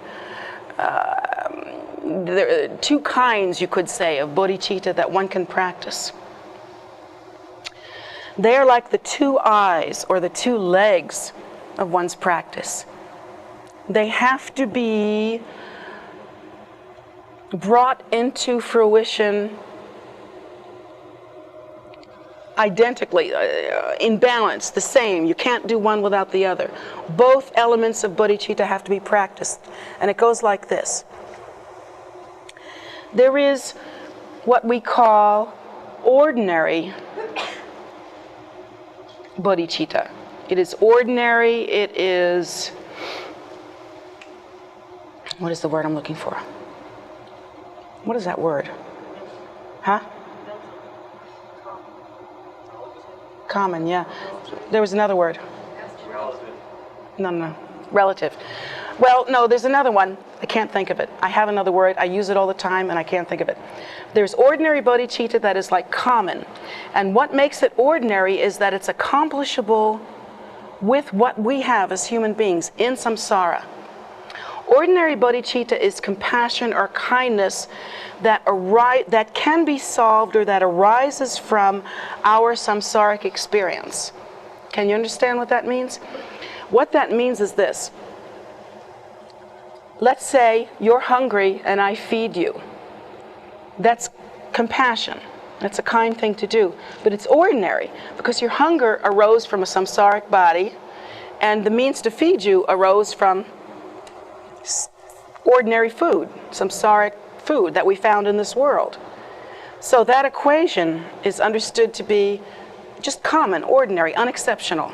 there are two kinds, you could say, of bodhicitta that one can practice. They are like the two eyes or the two legs of one's practice. They have to be brought into fruition identically, in balance, the same. You can't do one without the other. Both elements of bodhicitta have to be practiced. And it goes like this. There is what we call ordinary bodhicitta. It is ordinary, it is, what is the word I'm looking for? What is that word? Huh? Common, yeah. There was another word. Relative. No. Relative. Well, no, there's another one. I can't think of it. I have another word. I use it all the time, and I can't think of it. There's ordinary bodhicitta that is like common. And what makes it ordinary is that it's accomplishable with what we have as human beings in samsara. Ordinary bodhicitta is compassion or kindness that can be solved or that arises from our samsaric experience. Can you understand what that means? What that means is this. Let's say you're hungry and I feed you. That's compassion. That's a kind thing to do. But it's ordinary because your hunger arose from a samsaric body and the means to feed you arose from ordinary food, samsaric food that we found in this world. So that equation is understood to be just common, ordinary, unexceptional.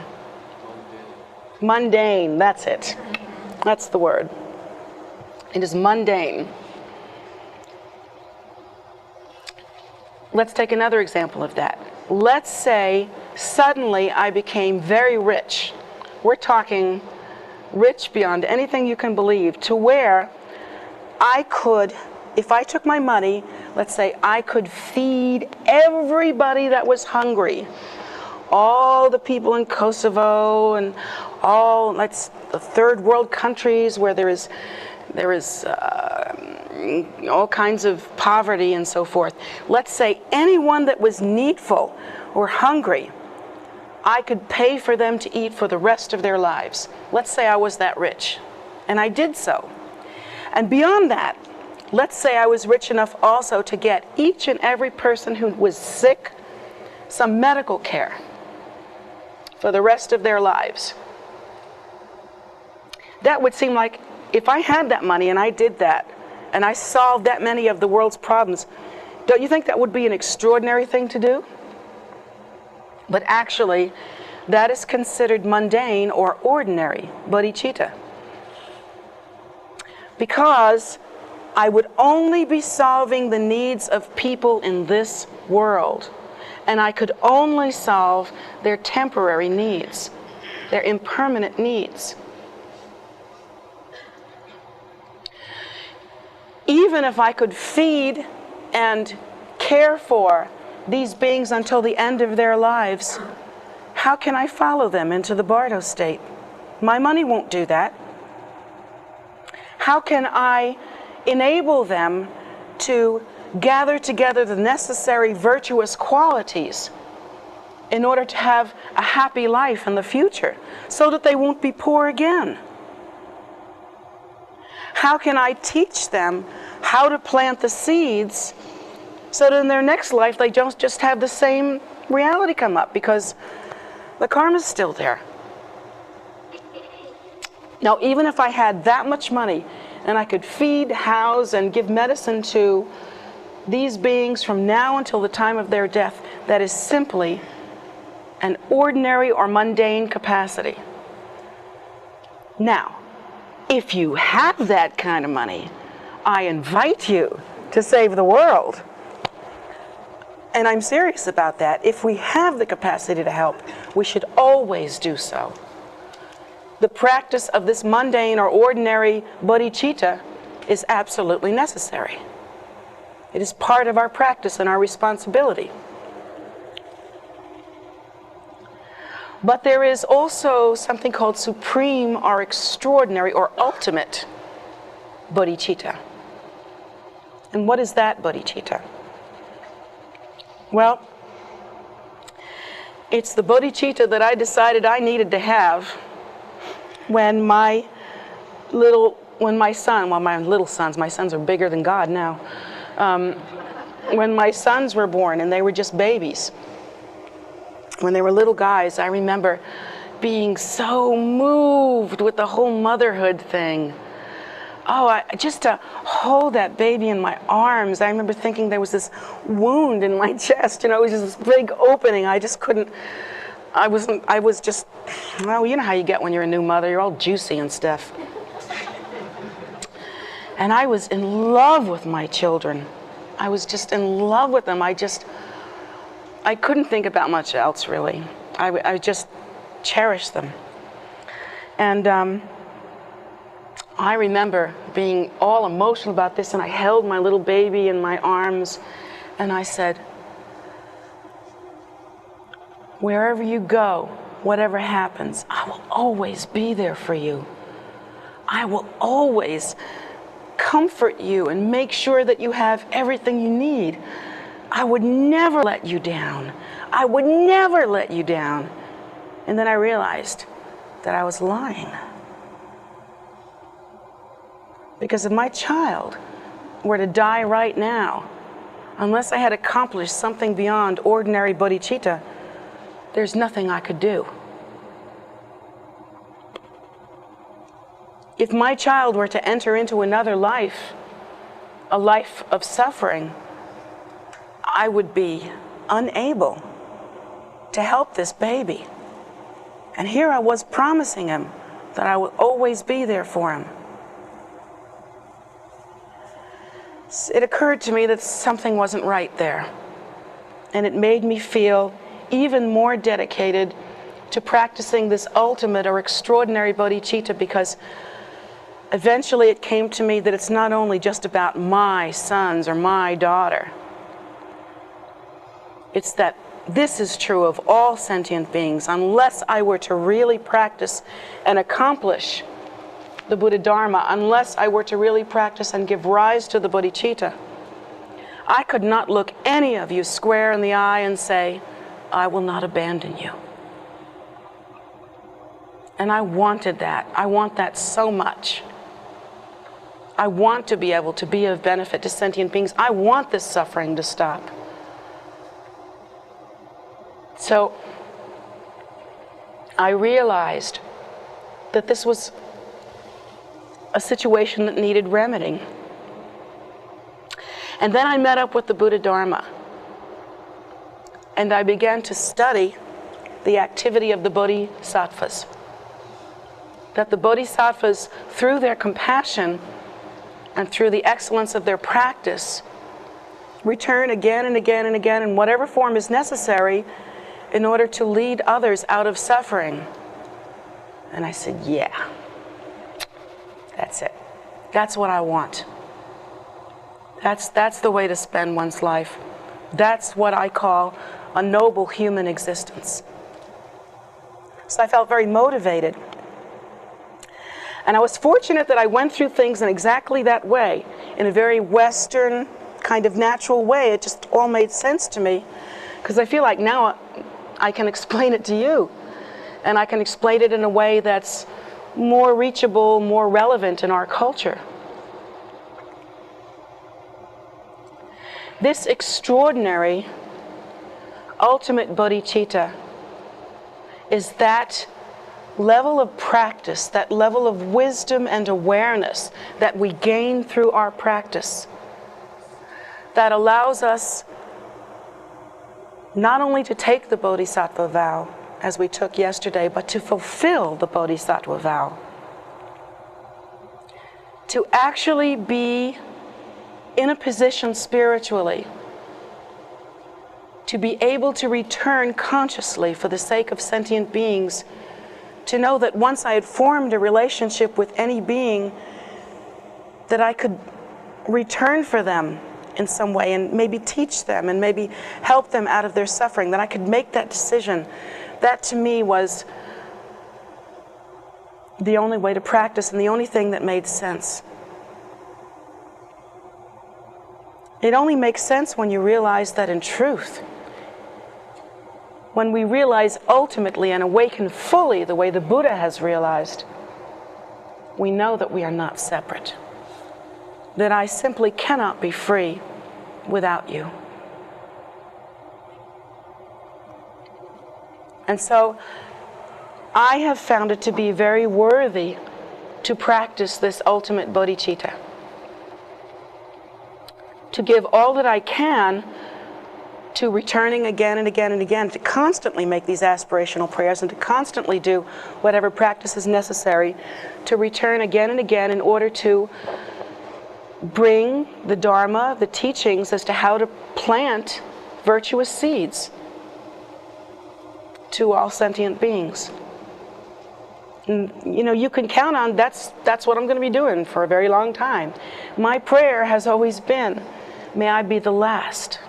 Mundane, that's it. That's the word. It is mundane. Let's take another example of that. Let's say suddenly I became very rich. We're talking rich beyond anything you can believe, to where I could, if I took my money, let's say I could feed everybody that was hungry. All the people in Kosovo and all the third world countries where there is all kinds of poverty and so forth. Let's say anyone that was needful or hungry, I could pay for them to eat for the rest of their lives. Let's say I was that rich, and I did so. And beyond that, let's say I was rich enough also to get each and every person who was sick some medical care for the rest of their lives. That would seem like, if I had that money and I did that, and I solved that many of the world's problems, don't you think that would be an extraordinary thing to do? But actually, that is considered mundane or ordinary bodhicitta. Because I would only be solving the needs of people in this world. And I could only solve their temporary needs, their impermanent needs. Even if I could feed and care for these beings until the end of their lives, how can I follow them into the bardo state? My money won't do that. How can I enable them to gather together the necessary virtuous qualities in order to have a happy life in the future so that they won't be poor again? How can I teach them how to plant the seeds so that in their next life they don't just have the same reality come up, because the karma's still there? Now, even if I had that much money and I could feed, house, and give medicine to these beings from now until the time of their death, that is simply an ordinary or mundane capacity. Now, if you have that kind of money, I invite you to save the world. And I'm serious about that. If we have the capacity to help, we should always do so. The practice of this mundane or ordinary bodhicitta is absolutely necessary. It is part of our practice and our responsibility. But there is also something called supreme or extraordinary or ultimate bodhicitta. And what is that bodhicitta? Well, it's the bodhicitta that I decided I needed to have when my little sons, my sons are bigger than God now, when my sons were born and they were just babies. When they were little guys, I remember being so moved with the whole motherhood thing. Oh, just to hold that baby in my arms, I remember thinking there was this wound in my chest, it was just this big opening. I just couldn't, well, you know how you get when you're a new mother, you're all juicy and stuff. And I was in love with my children. I was just in love with them. I couldn't think about much else, really. I just cherished them. And I remember being all emotional about this, and I held my little baby in my arms, and I said, wherever you go, whatever happens, I will always be there for you. I will always comfort you and make sure that you have everything you need. I would never let you down. I would never let you down. And then I realized that I was lying. Because if my child were to die right now, unless I had accomplished something beyond ordinary bodhicitta, there's nothing I could do. If my child were to enter into another life, a life of suffering, I would be unable to help this baby. And here I was promising him that I will always be there for him. It occurred to me that something wasn't right there. And it made me feel even more dedicated to practicing this ultimate or extraordinary bodhicitta, because eventually it came to me that it's not only just about my sons or my daughter. It's that this is true of all sentient beings. Unless I were to really practice and accomplish the Buddha Dharma, unless I were to really practice and give rise to the bodhicitta, I could not look any of you square in the eye and say, I will not abandon you. And I wanted that. I want that so much. I want to be able to be of benefit to sentient beings. I want this suffering to stop. So I realized that this was a situation that needed remedying. And then I met up with the Buddha Dharma. And I began to study the activity of the bodhisattvas. That the bodhisattvas, through their compassion and through the excellence of their practice, return again and again and again in whatever form is necessary in order to lead others out of suffering. And I said, yeah, that's it. That's what I want. That's the way to spend one's life. That's what I call a noble human existence. So I felt very motivated. And I was fortunate that I went through things in exactly that way, in a very Western kind of natural way. It just all made sense to me, because I feel like now I can explain it to you, and I can explain it in a way that's more reachable, more relevant in our culture. This extraordinary ultimate bodhicitta is that level of practice, that level of wisdom and awareness that we gain through our practice, that allows us not only to take the bodhisattva vow, as we took yesterday, but to fulfill the bodhisattva vow. To actually be in a position spiritually to be able to return consciously for the sake of sentient beings, to know that once I had formed a relationship with any being, that I could return for them in some way and maybe teach them and maybe help them out of their suffering, that I could make that decision. That to me was the only way to practice and the only thing that made sense. It only makes sense when you realize that in truth, when we realize ultimately and awaken fully the way the Buddha has realized, we know that we are not separate, that I simply cannot be free without you. And so I have found it to be very worthy to practice this ultimate bodhicitta, to give all that I can to returning again and again and again, to constantly make these aspirational prayers and to constantly do whatever practice is necessary to return again and again in order to bring the Dharma, the teachings as to how to plant virtuous seeds to all sentient beings. And, you know, you can count on that's what I'm going to be doing for a very long time. My prayer has always been, may I be the last.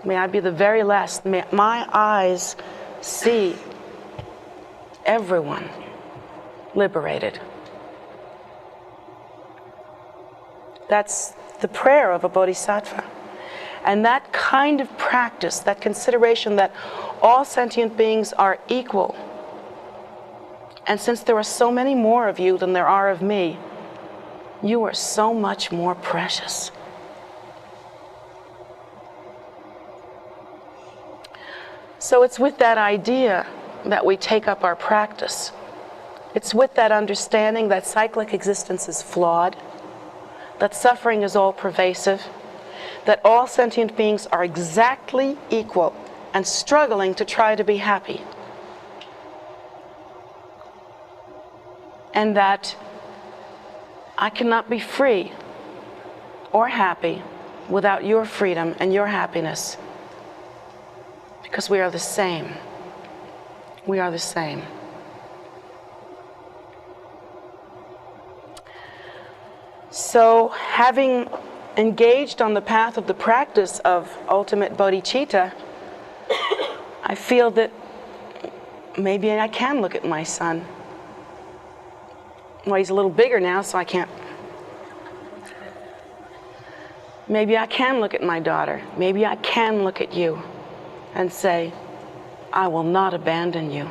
May I be the very last. May my eyes see everyone liberated. That's the prayer of a bodhisattva. And that kind of practice, that consideration that all sentient beings are equal, and since there are so many more of you than there are of me, you are so much more precious. So it's with that idea that we take up our practice. It's with that understanding that cyclic existence is flawed, that suffering is all pervasive, that all sentient beings are exactly equal and struggling to try to be happy. And that I cannot be free or happy without your freedom and your happiness. Because we are the same. We are the same. So, having engaged on the path of the practice of ultimate bodhicitta, I feel that maybe I can look at my son. Well, he's a little bigger now, so I can't. Maybe I can look at my daughter. Maybe I can look at you and say, I will not abandon you.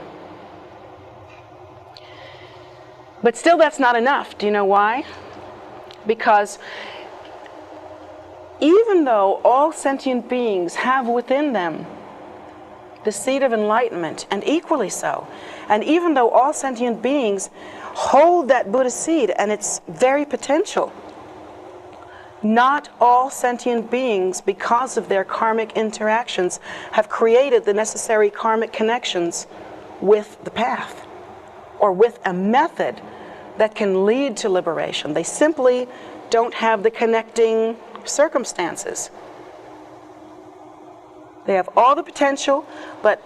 But still, that's not enough. Do you know why? Because even though all sentient beings have within them the seed of enlightenment, and equally so, and even though all sentient beings hold that Buddha seed and its very potential, not all sentient beings, because of their karmic interactions, have created the necessary karmic connections with the path or with a method that can lead to liberation. They simply don't have the connecting circumstances. They have all the potential, but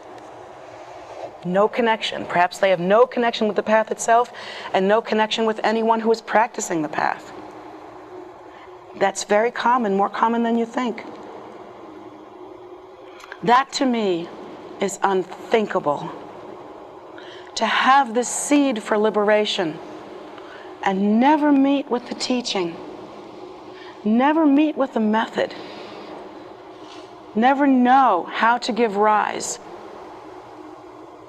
no connection. Perhaps they have no connection with the path itself and no connection with anyone who is practicing the path. That's very common, more common than you think. That to me is unthinkable. To have this seed for liberation and never meet with the teaching, never meet with the method, never know how to give rise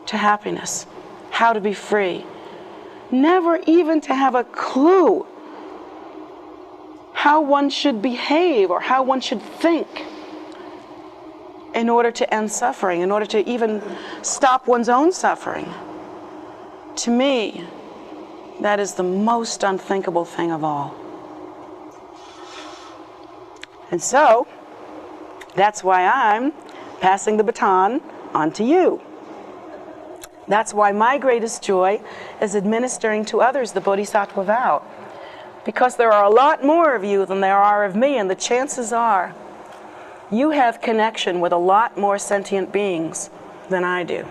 to happiness, how to be free, never even to have a clue how one should behave or how one should think in order to end suffering, in order to even stop one's own suffering. To me, that is the most unthinkable thing of all. And so, that's why I'm passing the baton on to you. That's why my greatest joy is administering to others the Bodhisattva vow. Because there are a lot more of you than there are of me, and the chances are you have connection with a lot more sentient beings than I do.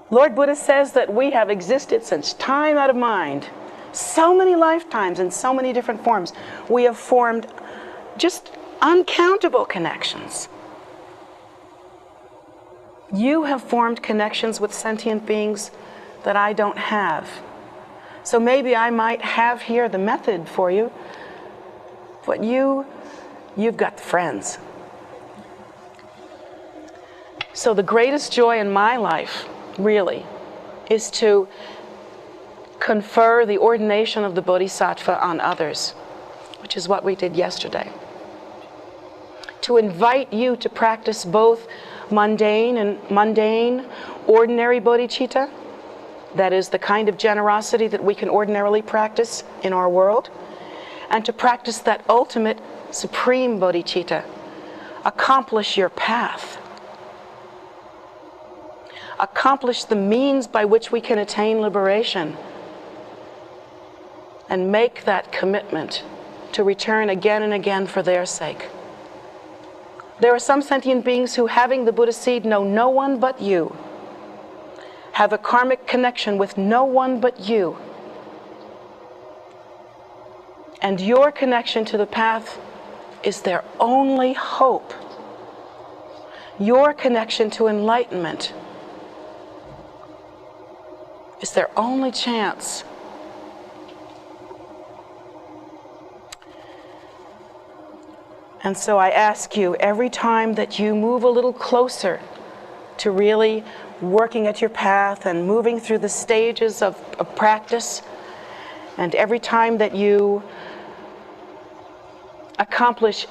Lord Buddha says that we have existed since time out of mind. So many lifetimes in so many different forms. We have formed just uncountable connections. You have formed connections with sentient beings that I don't have. So maybe I might have here the method for you, but you've got the friends. So the greatest joy in my life, really, is to confer the ordination of the Bodhisattva on others, which is what we did yesterday. To invite you to practice both mundane, ordinary bodhicitta, that is the kind of generosity that we can ordinarily practice in our world, and to practice that ultimate supreme bodhicitta. Accomplish your path. Accomplish the means by which we can attain liberation, and make that commitment to return again and again for their sake. There are some sentient beings who, having the Buddha seed, know no one but you, have a karmic connection with no one but you. And your connection to the path is their only hope. Your connection to enlightenment is their only chance. And so I ask you, every time that you move a little closer to really working at your path and moving through the stages of practice, and every time that you accomplish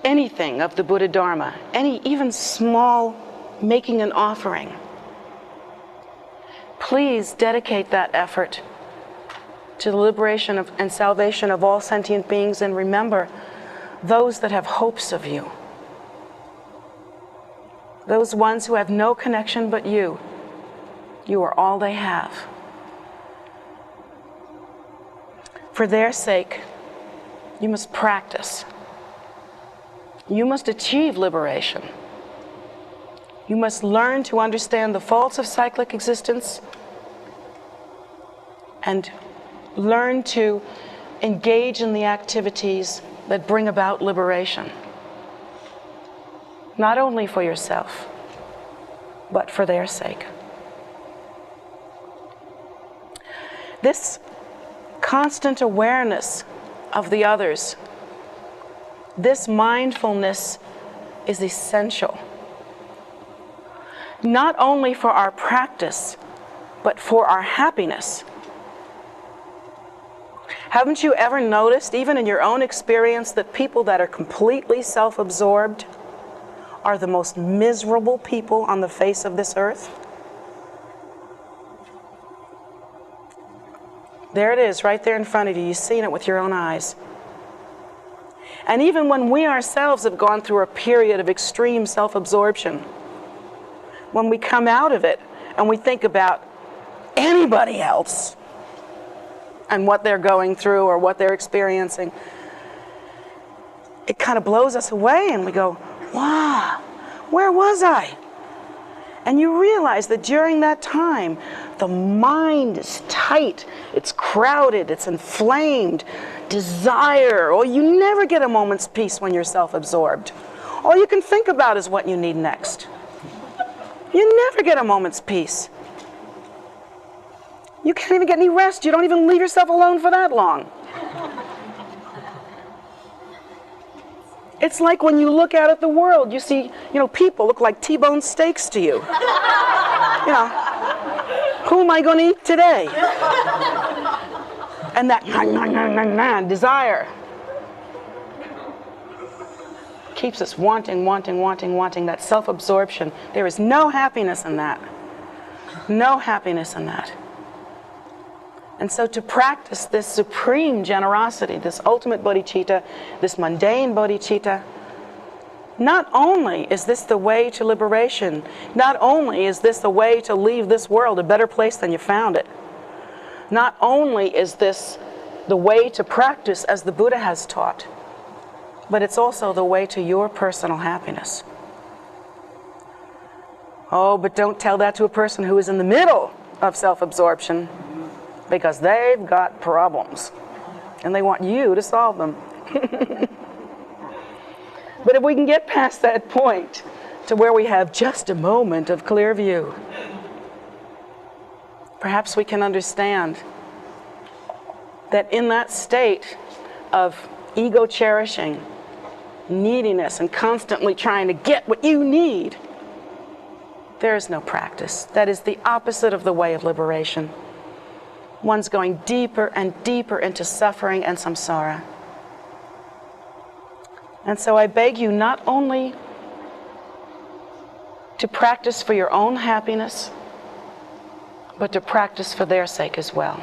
anything of the Buddha Dharma, any even small making an offering, please dedicate that effort to the liberation of, and salvation of all sentient beings, and remember those that have hopes of you. Those ones who have no connection but you. You are all they have. For their sake, you must practice. You must achieve liberation. You must learn to understand the faults of cyclic existence and learn to engage in the activities that bring about liberation. Not only for yourself, but for their sake. This constant awareness of the others, this mindfulness is essential. Not only for our practice but for our happiness. Haven't you ever noticed, even in your own experience, that people that are completely self-absorbed are the most miserable people on the face of this earth? There it is, right there in front of you. You've seen it with your own eyes. And even when we ourselves have gone through a period of extreme self-absorption, when we come out of it and we think about anybody else and what they're going through or what they're experiencing, it kind of blows us away and we go, wow, where was I? And you realize that during that time, the mind is tight, it's crowded, it's inflamed, desire. Oh, you never get a moment's peace when you're self-absorbed. All you can think about is what you need next. You never get a moment's peace. You can't even get any rest. You don't even leave yourself alone for that long. It's like when you look out at the world, you see, people look like T-bone steaks to you. Who am I going to eat today? And that desire keeps us wanting, that self-absorption. There is no happiness in that. No happiness in that. And so to practice this supreme generosity, this ultimate bodhicitta, this mundane bodhicitta, not only is this the way to liberation, not only is this the way to leave this world a better place than you found it, not only is this the way to practice as the Buddha has taught, but it's also the way to your personal happiness. Oh, but don't tell that to a person who is in the middle of self-absorption, because they've got problems and they want you to solve them. But if we can get past that point to where we have just a moment of clear view, perhaps we can understand that in that state of ego cherishing, neediness, and constantly trying to get what you need, there is no practice. That is the opposite of the way of liberation. One's going deeper and deeper into suffering and samsara. And so I beg you not only to practice for your own happiness, but to practice for their sake as well.